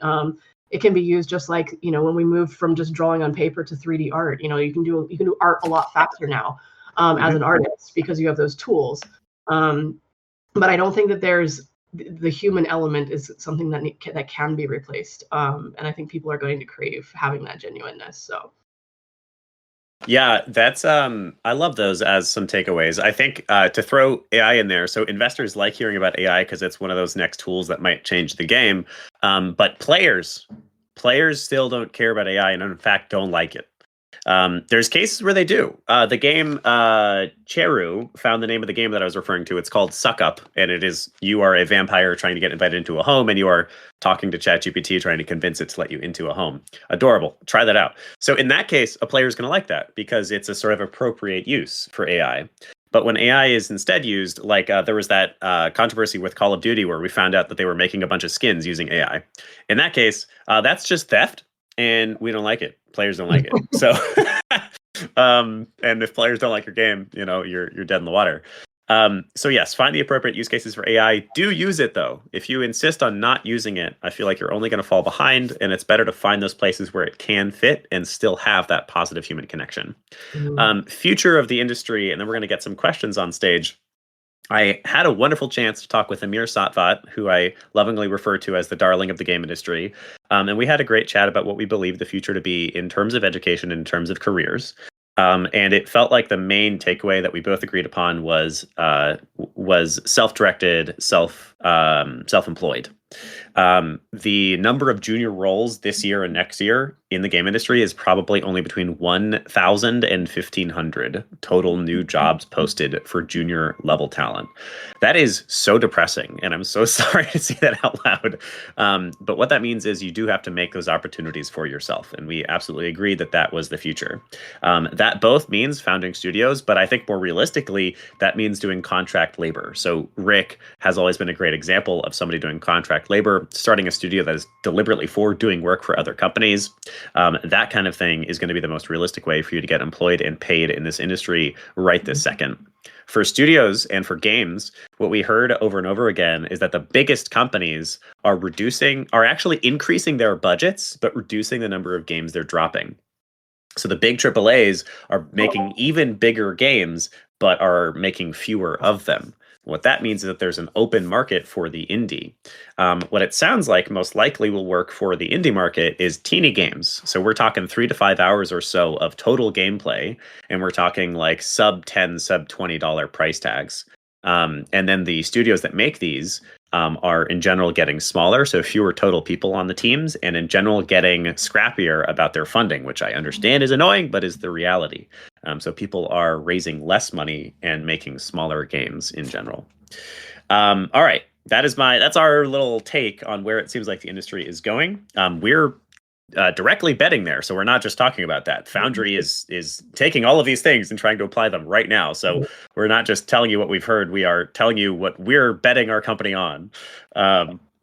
It can be used just like, when we moved from just drawing on paper to 3D art, you can do art a lot faster now as an artist because you have those tools. But I don't think that there's the human element is something that can be replaced. And I think people are going to crave having that genuineness. So. Yeah, that's I love those as some takeaways. I think to throw AI in there, so investors like hearing about AI because it's one of those next tools that might change the game. But players still don't care about AI and in fact don't like it. There's cases where they do. The game Cheru found the name of the game that I was referring to. It's called Suck Up, and it is you are a vampire trying to get invited into a home, and you are talking to ChatGPT trying to convince it to let you into a home. Adorable. Try that out. So in that case, a player is going to like that because it's a sort of appropriate use for AI. But when AI is instead used, like there was that controversy with Call of Duty where we found out that they were making a bunch of skins using AI. In that case, that's just theft, and we don't like it. Players don't like it. So, and if players don't like your game, you're dead in the water. So yes, find the appropriate use cases for AI. Do use it though. If you insist on not using it, I feel like you're only going to fall behind, and it's better to find those places where it can fit and still have that positive human connection. Future of the industry, and then we're going to get some questions on stage. I had a wonderful chance to talk with Amir Satvat, who I lovingly refer to as the darling of the game industry. And we had a great chat about what we believe the future to be in terms of education, in terms of careers. And it felt like the main takeaway that we both agreed upon was self-directed, self-employed. The number of junior roles this year and next year in the game industry is probably only between 1,000 and 1,500 total new jobs posted for junior level talent. That is so depressing, and I'm so sorry to say that out loud. But what that means is you do have to make those opportunities for yourself, and we absolutely agreed that that was the future. That both means founding studios, but I think more realistically, that means doing contract labor. So Rick has always been a great example of somebody doing contract labor, starting a studio that is deliberately for doing work for other companies. That kind of thing is going to be the most realistic way for you to get employed and paid in this industry right this second. For studios and for games, what we heard over and over again is that the biggest companies are actually increasing their budgets, but reducing the number of games they're dropping. So the big AAAs are making even bigger games, but are making fewer of them. What that means is that there's an open market for the indie. What it sounds like most likely will work for the indie market is teeny games. So we're talking 3 to 5 hours or so of total gameplay, and we're talking like sub $10, sub $20 price tags. And then the studios that make these are in general getting smaller, so fewer total people on the teams, and in general getting scrappier about their funding, which I understand is annoying, but is the reality. So people are raising less money and making smaller games in general. All right, that's our little take on where it seems like the industry is going. We're directly betting there, so we're not just talking about that. Foundry is taking all of these things and trying to apply them right now. So we're not just telling you what we've heard, we are telling you what we're betting our company on.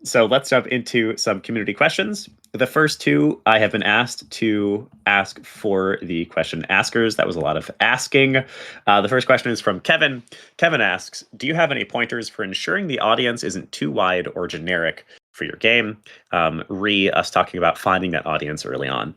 So let's jump into some community questions. The first two I have been asked to ask for the question askers. That was a lot of asking. The first question is from Kevin. Kevin asks, do you have any pointers for ensuring the audience isn't too wide or generic for your game? Us talking about finding that audience early on.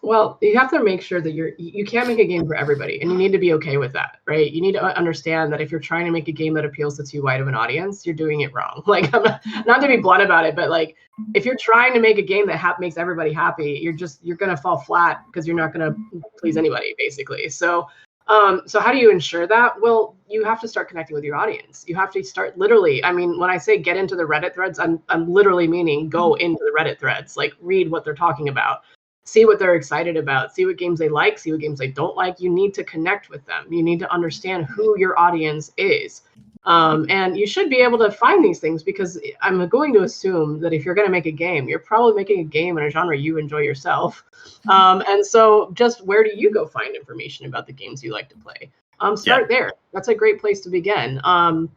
Well, you have to make sure that you can't make a game for everybody, and you need to be okay with that, right? You need to understand that if you're trying to make a game that appeals to too wide of an audience, you're doing it wrong. Like, I'm not to be blunt about it, but like, if you're trying to make a game that makes everybody happy, you're gonna fall flat because you're not gonna please anybody, basically. So how do you ensure that? Well, you have to start connecting with your audience. You have to start literally. I mean, when I say get into the Reddit threads, I'm literally meaning go into the Reddit threads, like read what they're talking about. See what they're excited about, see what games they like, see what games they don't like. You need to connect with them. You need to understand who your audience is. And you should be able to find these things, because I'm going to assume that if you're going to make a game, you're probably making a game in a genre you enjoy yourself. And so just where do you go find information about the games you like to play? Start there. That's a great place to begin. And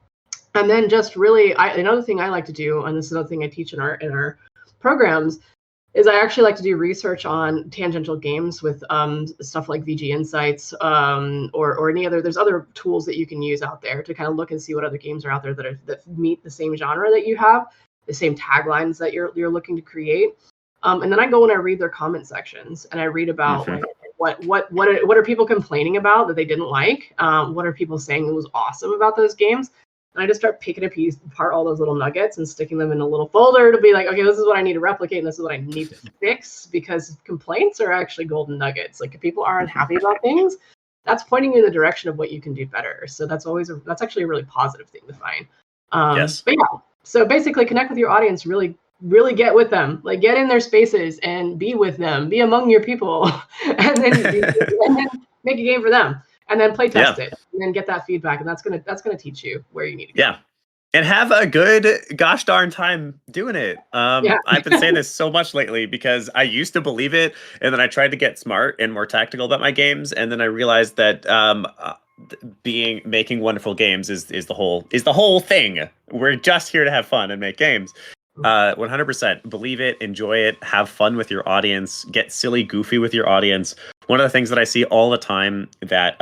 then just really, another thing I like to do, and this is another thing I teach in our programs, is I actually like to do research on tangential games with stuff like VG Insights or any other. There's other tools that you can use out there to kind of look and see what other games are out there that meet the same genre that you have, the same taglines that you're looking to create. And then I go and I read their comment sections, and I read about like, what are people complaining about that they didn't like? What are people saying was awesome about those games? And I just start picking apart all those little nuggets and sticking them in a little folder to be like, okay, this is what I need to replicate, and this is what I need to fix, because complaints are actually golden nuggets. Like, if people are unhappy about things, that's pointing you in the direction of what you can do better. So that's actually a really positive thing to find. Yes. But yeah, so basically connect with your audience, really, really get with them, like get in their spaces and be with them, be among your people, and then make a game for them. And then play test it, and then get that feedback, and that's gonna teach you where you need to go. Yeah, and have a good gosh darn time doing it. I've been saying this so much lately because I used to believe it, and then I tried to get smart and more tactical about my games, and then I realized that making wonderful games is the whole thing. We're just here to have fun and make games. 100% believe it, enjoy it, have fun with your audience, get silly, goofy with your audience. One of the things that I see all the time that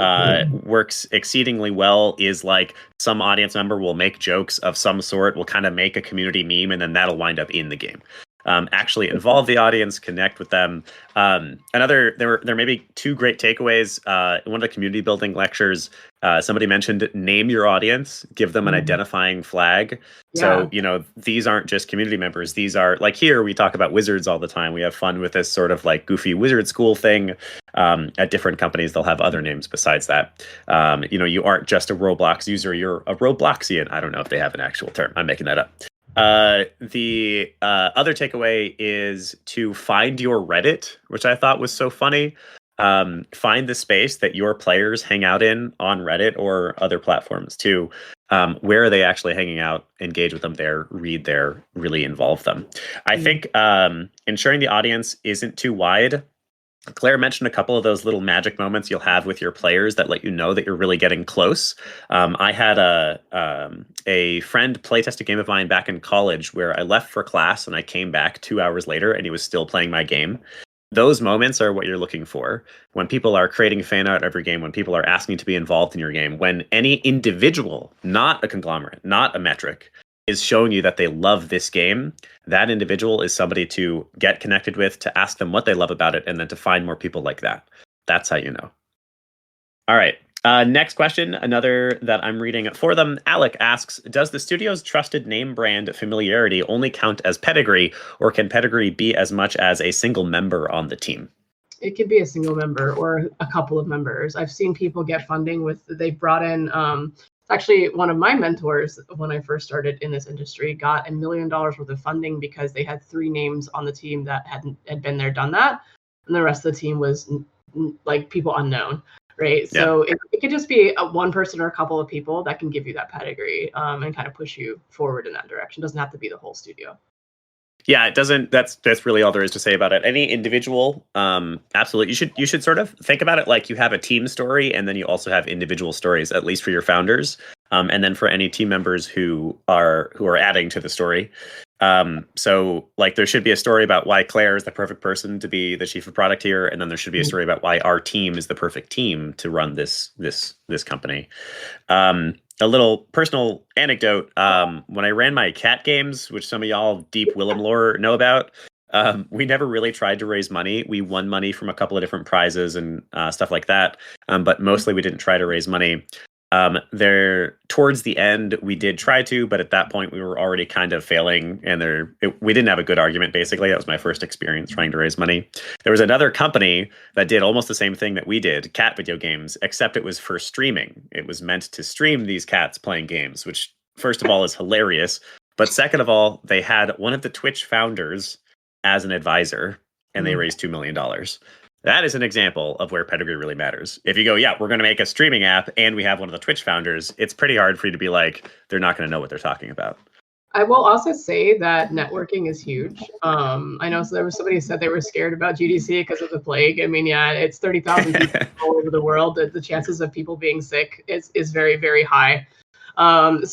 works exceedingly well is like some audience member will make jokes of some sort, will kind of make a community meme, and then that'll wind up in the game. actually involve the audience, connect with them. There may be two great takeaways. In one of the community building lectures, somebody mentioned name your audience, give them an identifying flag. So, these aren't just community members. These are, like, here we talk about wizards all the time. We have fun with this sort of like goofy wizard school thing. At different companies, they'll have other names besides that. You aren't just a Roblox user, you're a Robloxian. I don't know if they have an actual term. I'm making that up. The other takeaway is to find your Reddit, which I thought was so funny. Find the space that your players hang out in on Reddit or other platforms too. Where are they actually hanging out? Engage with them there, read there, really involve them. I think ensuring the audience isn't too wide. Claire mentioned a couple of those little magic moments you'll have with your players that let you know that you're really getting close. I had a friend playtest a game of mine back in college where I left for class and I came back 2 hours later and he was still playing my game. Those moments are what you're looking for. When people are creating fan art of your game, when people are asking to be involved in your game, when any individual, not a conglomerate, not a metric, is showing you that they love this game, that individual is somebody to get connected with, to ask them what they love about it, and then to find more people like that. That's how you know. All right. Next question, another that I'm reading for them. Alec asks, does the studio's trusted name brand familiarity only count as pedigree, or can pedigree be as much as a single member on the team? It could be a single member or a couple of members. I've seen people get funding they've brought in, actually one of my mentors when I first started in this industry got $1 million worth of funding because they had 3 names on the team that had been there, done that. And the rest of the team was like people unknown. Right. Yeah. So it could just be one person or a couple of people that can give you that pedigree and kind of push you forward in that direction. It doesn't have to be the whole studio. Yeah, it doesn't. That's really all there is to say about it. Any individual, absolutely. You should sort of think about it like you have a team story, and then you also have individual stories, at least for your founders, and then for any team members who are adding to the story. So like there should be a story about why Claire is the perfect person to be the chief of product here, and then there should be a story about why our team is the perfect team to run this company. A little personal anecdote. When I ran my cat games, which some of y'all deep Willem lore know about, we never really tried to raise money. We won money from a couple of different prizes and stuff like that. But mostly we didn't try to raise money. There towards the end, we did try to, but at that point we were already kind of failing, and we didn't have a good argument. Basically, that was my first experience trying to raise money. There was another company that did almost the same thing that we did, cat video games, except it was for streaming. It was meant to stream these cats playing games, which first of all is hilarious, but second of all, they had one of the Twitch founders as an advisor, and they raised $2 million. That is an example of where pedigree really matters. If you go, yeah, we're going to make a streaming app and we have one of the Twitch founders, it's pretty hard for you to be like, they're not going to know what they're talking about. I will also say that networking is huge. I know there was somebody who said they were scared about GDC because of the plague. I mean, yeah, it's 30,000 people all over the world. The chances of people being sick is very, very high. But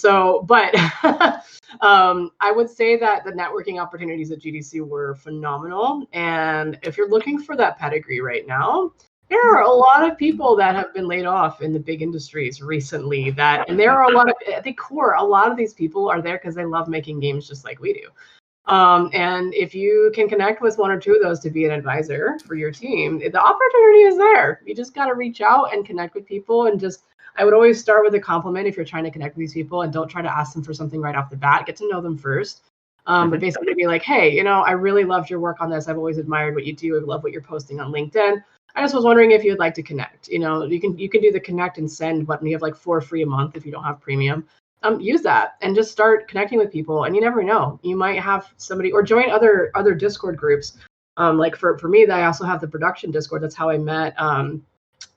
I would say that the networking opportunities at GDC were phenomenal. And if you're looking for that pedigree right now, there are a lot of people that have been laid off in the big industries recently and there are a lot of, at the core, a lot of these people are there because they love making games just like we do. And if you can connect with one or two of those to be an advisor for your team, the opportunity is there. You just got to reach out and connect with people, and I would always start with a compliment if you're trying to connect with these people, and don't try to ask them for something right off the bat. Get to know them first. But basically be like, hey, I really loved your work on this. I've always admired what you do. I love what you're posting on LinkedIn. I just was wondering if you'd like to connect. You can do the connect and send button. You have like 4 free a month if you don't have premium. Use that and just start connecting with people. And you never know, you might have somebody, or join other Discord groups. Like for me, I also have the production Discord. That's how I met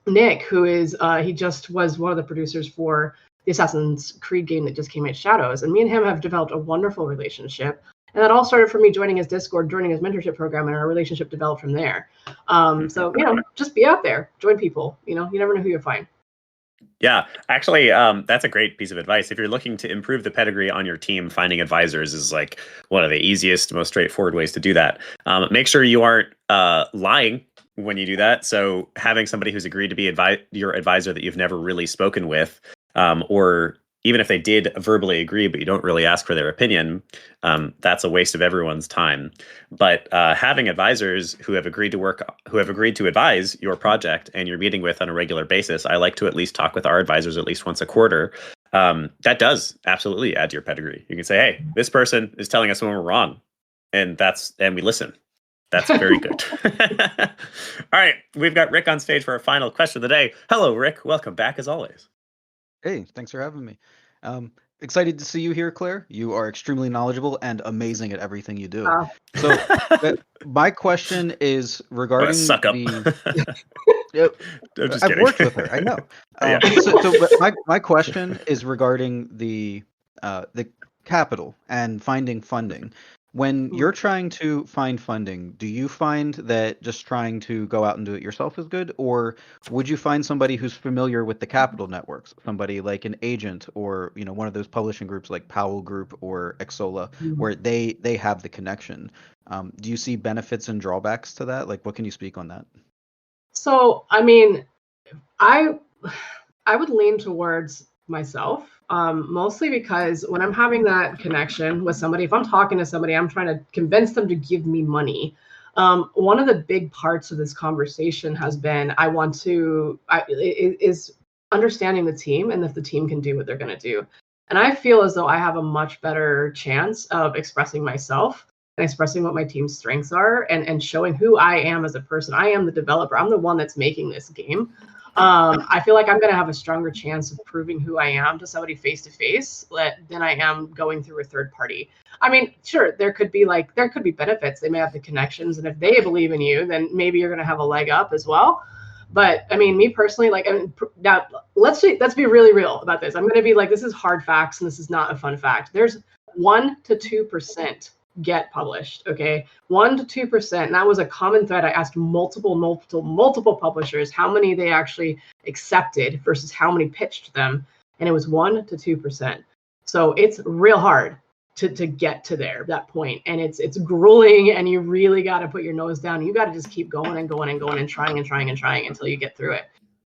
Nick, who is he just was one of the producers for the Assassin's Creed game that just came out, Shadows. And me and him have developed a wonderful relationship. And that all started from me joining his Discord, joining his mentorship program, and our relationship developed from there. So, just be out there, join people. You never know who you'll find. Yeah, actually, that's a great piece of advice. If you're looking to improve the pedigree on your team, finding advisors is like one of the easiest, most straightforward ways to do that. Make sure you aren't lying when you do that. So having somebody who's agreed to be your advisor that you've never really spoken with, or even if they did verbally agree, but you don't really ask for their opinion, that's a waste of everyone's time. But having advisors who have agreed to advise your project and you're meeting with on a regular basis, I like to at least talk with our advisors at least once a quarter. That does absolutely add to your pedigree. You can say, hey, this person is telling us when we're wrong, and we listen. That's very good. All right, we've got Rick on stage for our final question of the day. Hello, Rick. Welcome back as always. Hey, thanks for having me. Excited to see you here, Claire. You are extremely knowledgeable and amazing at everything you do. So my question is regarding suck up. I've worked with her. I know. My question is regarding the capital and finding funding. When you're trying to find funding, do you find that just trying to go out and do it yourself is good? Or would you find somebody who's familiar with the capital networks, somebody like an agent or, one of those publishing groups like Powell Group or Exola, where they have the connection? Do you see benefits and drawbacks to that? Like, what can you speak on that? So, I mean, I would lean towards myself. Mostly because when I'm having that connection with somebody, if I'm talking to somebody, I'm trying to convince them to give me money. One of the big parts of this conversation has been is understanding the team and if the team can do what they're going to do. And I feel as though I have a much better chance of expressing myself and expressing what my team's strengths are and showing who I am as a person. I am the developer. I'm the one that's making this game. I feel like I'm going to have a stronger chance of proving who I am to somebody face to face than I am going through a third party. I mean, sure, there could be benefits. They may have the connections, and if they believe in you, then maybe you're going to have a leg up as well. But I mean, me personally, now let's be really real about this. I'm going to be like, this is hard facts, and this is not a fun fact. There's 1 to 2% get published, okay? 1 to 2%. And that was a common thread. I asked multiple publishers how many they actually accepted versus how many pitched them, and it was 1 to 2%. So it's real hard to get to that point, and it's grueling, and you really got to put your nose down. You got to just keep going and going and going and trying until you get through it.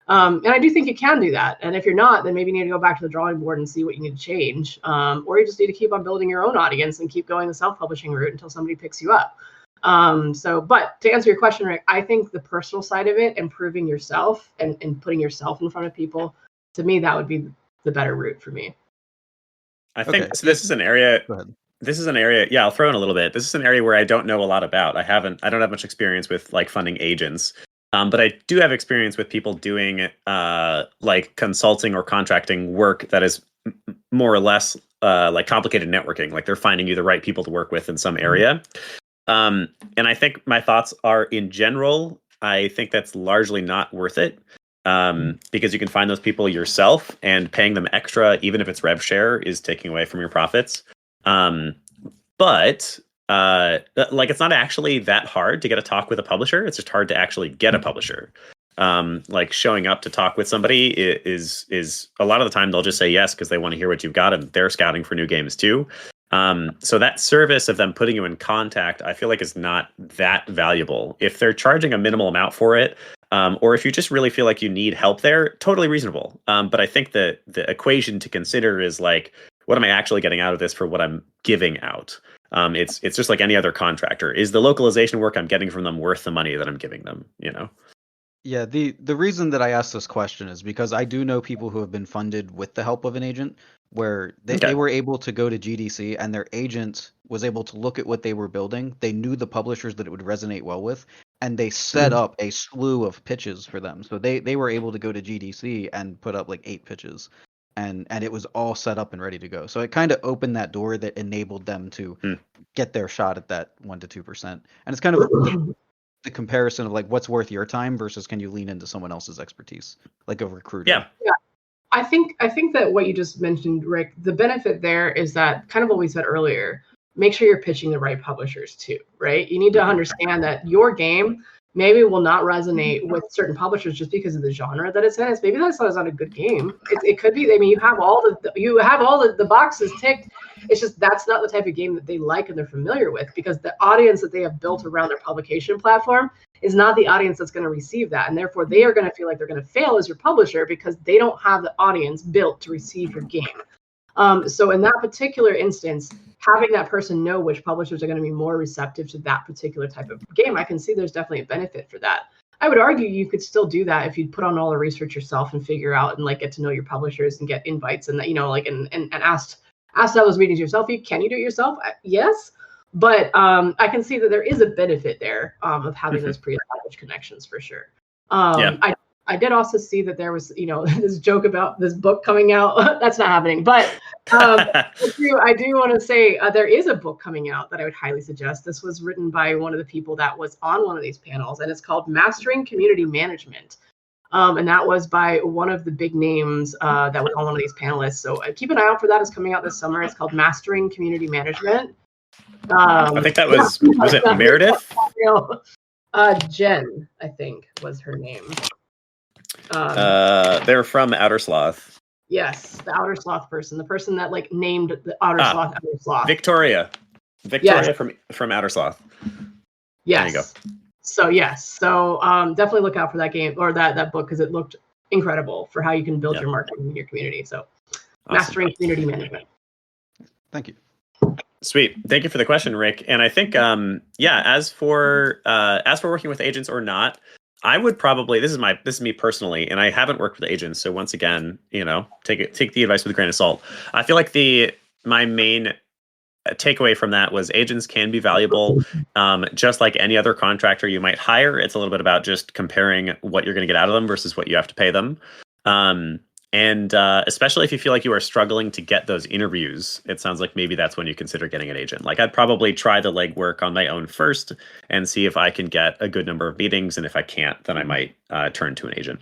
And I do think you can do that. And if you're not, then maybe you need to go back to the drawing board and see what you need to change. Or you just need to keep on building your own audience and keep going the self-publishing route until somebody picks you up. But to answer your question, Rick, I think the personal side of it, improving yourself and putting yourself in front of people, to me, that would be the better route for me. I think so. This is an area. Yeah, I'll throw in a little bit. This is an area where I don't know a lot about. I don't have much experience with like funding agents. But I do have experience with people doing like consulting or contracting work that is more or less like complicated networking. Like they're finding you the right people to work with in some area. And I think my thoughts are, in general, I think that's largely not worth it because you can find those people yourself, and paying them extra, even if it's rev share, is taking away from your profits. But like it's not actually that hard to get a talk with a publisher. It's just hard to actually get a publisher. Like showing up to talk with somebody is a lot of the time they'll just say yes because they want to hear what you've got, and they're scouting for new games too. So that service of them putting you in contact, I feel like is not that valuable. If they're charging a minimal amount for it, or if you just really feel like you need help there, totally reasonable. But I think the equation to consider is like, what am I actually getting out of this for what I'm giving out? It's just like any other contractor. Is the localization work I'm getting from them worth the money that I'm giving them? Yeah, the reason that I asked this question is because I do know people who have been funded with the help of an agent, where they were able to go to GDC and their agent was able to look at what they were building. They knew the publishers that it would resonate well with, and they set up a slew of pitches for them. So they were able to go to GDC and put up like 8 pitches. And it was all set up and ready to go. So it kind of opened that door that enabled them to get their shot at that 1 to 2%. And it's kind of the comparison of like what's worth your time versus can you lean into someone else's expertise, like a recruiter. Yeah. I think that what you just mentioned, Rick, the benefit there is that kind of what we said earlier, make sure you're pitching the right publishers too, right? You need to understand that your game maybe will not resonate with certain publishers just because of the genre that it's in. Maybe that's not a good game. It could be. I mean, you have all the boxes ticked. It's just that's not the type of game that they like and they're familiar with, because the audience that they have built around their publication platform is not the audience that's going to receive that, and therefore they are going to feel like they're going to fail as your publisher because they don't have the audience built to receive your game. So in that particular instance, having that person know which publishers are going to be more receptive to that particular type of game, I can see there's definitely a benefit for that. I would argue you could still do that if you put on all the research yourself and figure out and like get to know your publishers and get invites and like and ask those meetings yourself. Can you do it yourself? Yes, but I can see that there is a benefit there of having those pre-established connections for sure. I did also see that there was, this joke about this book coming out. That's not happening. But I do want to say there is a book coming out that I would highly suggest. This was written by one of the people that was on one of these panels, and it's called Mastering Community Management. And that was by one of the big names that was on one of these panelists. So keep an eye out for that. It's coming out this summer. It's called Mastering Community Management. I think that was it Meredith? Jen, I think, was her name. They're from Outer Sloth. Yes, the Outer Sloth person, the person that like named the Outer Sloth Outer Sloth. Victoria yes. from Outer Sloth. Yes. There you go. So yes, so definitely look out for that game or that book because it looked incredible for how you can build your marketing in your community. So, awesome. Mastering Community Management. Thank you. Sweet. Thank you for the question, Rick. And I think, as for working with agents or not, I would probably, this is me personally, and I haven't worked with agents. So once again, take the advice with a grain of salt. I feel like my main takeaway from that was agents can be valuable. Just like any other contractor you might hire, it's a little bit about just comparing what you're going to get out of them versus what you have to pay them. And especially if you feel like you are struggling to get those interviews, it sounds like maybe that's when you consider getting an agent. Like I'd probably try the legwork on my own first and see if I can get a good number of meetings. And if I can't, then I might turn to an agent.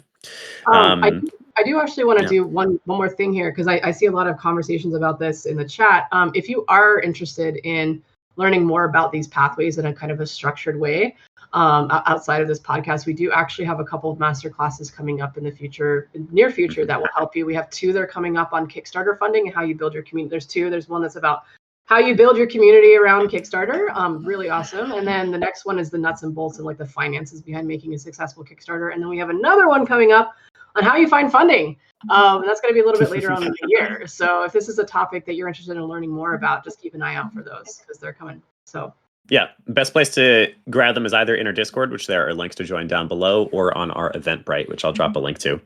I do actually want to do one more thing here because I see a lot of conversations about this in the chat. If you are interested in learning more about these pathways in a kind of a structured way, outside of this podcast, we do actually have a couple of master classes coming up in the near future that will help you. We have 2 that are coming up on Kickstarter funding and how you build your community. There's 2. There's one that's about how you build your community around Kickstarter. Really awesome. And then the next one is the nuts and bolts and like the finances behind making a successful Kickstarter. And then we have another one coming up on how you find funding. And that's going to be a little bit later on in the year. So if this is a topic that you're interested in learning more about, just keep an eye out for those because they're coming. So. Yeah, best place to grab them is either in our Discord, which there are links to join down below, or on our Eventbrite, which I'll drop a link to.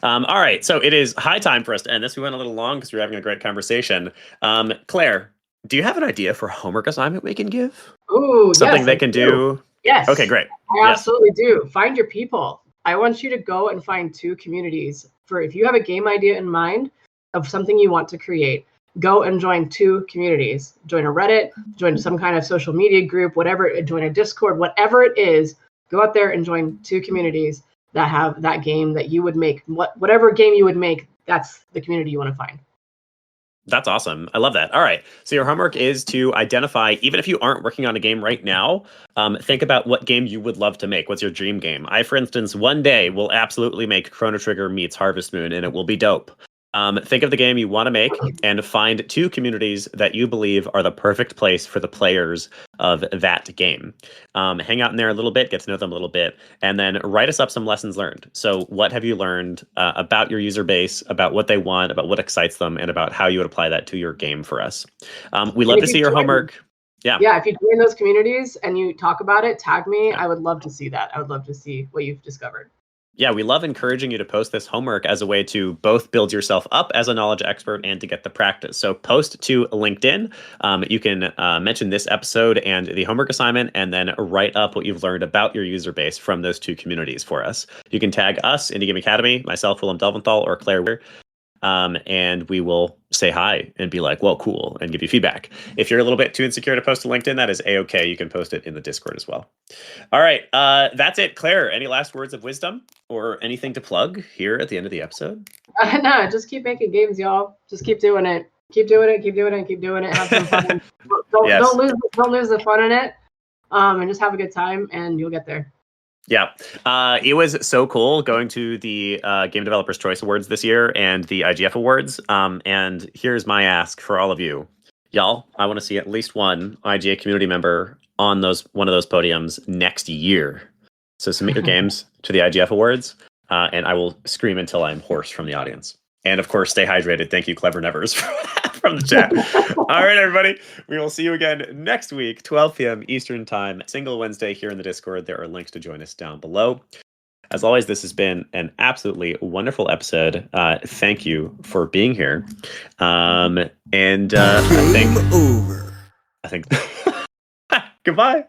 All right, so it is high time for us to end this. We went a little long because we were having a great conversation. Claire, do you have an idea for a homework assignment we can give? Ooh, something they can do? Yes. Okay, great. I absolutely do. Find your people. I want you to go and find 2 communities. If you have a game idea in mind of something you want to create, go and join 2 communities. Join a Reddit, join some kind of social media group, whatever, join a Discord, whatever it is, go out there and join 2 communities that have that game that you would make. Whatever game you would make, that's the community you want to find. That's awesome. I love that. All right. So your homework is to identify, even if you aren't working on a game right now, think about what game you would love to make. What's your dream game? I, for instance, one day will absolutely make Chrono Trigger meets Harvest Moon, and it will be dope. Think of the game you want to make and find 2 communities that you believe are the perfect place for the players of that game. Hang out in there a little bit, get to know them a little bit, and then write us up some lessons learned. So what have you learned about your user base, about what they want, about what excites them, and about how you would apply that to your game for us? We love to see your homework. Yeah, if you join those communities and you talk about it, tag me. I would love to see that. I would love to see what you've discovered. Yeah, we love encouraging you to post this homework as a way to both build yourself up as a knowledge expert and to get the practice. So post to LinkedIn. You can mention this episode and the homework assignment, and then write up what you've learned about your user base from those 2 communities for us. You can tag us, Indie Game Academy, myself, Willem Delventhal, or Claire Weir. And we will say hi and be like, well, cool, and give you feedback. If you're a little bit too insecure to post to LinkedIn, that is A-okay. You can post it in the Discord as well. All right, that's it. Claire, any last words of wisdom or anything to plug here at the end of the episode? No, just keep making games, y'all. Just keep doing it. Keep doing it. Keep doing it. Keep doing it. Have some fun. Don't lose the fun in it. And just have a good time, and you'll get there. Yeah, it was so cool going to the Game Developers Choice Awards this year and the IGF Awards. And here's my ask for all of you. Y'all, I want to see at least one IGA community member on one of those podiums next year. So submit your games to the IGF Awards, and I will scream until I'm hoarse from the audience. And of course, stay hydrated. Thank you, Clever Nevers, from the chat. All right, everybody. We will see you again next week, 12 p.m. Eastern Time, single Wednesday here in the Discord. There are links to join us down below. As always, this has been an absolutely wonderful episode. Thank you for being here. I think goodbye.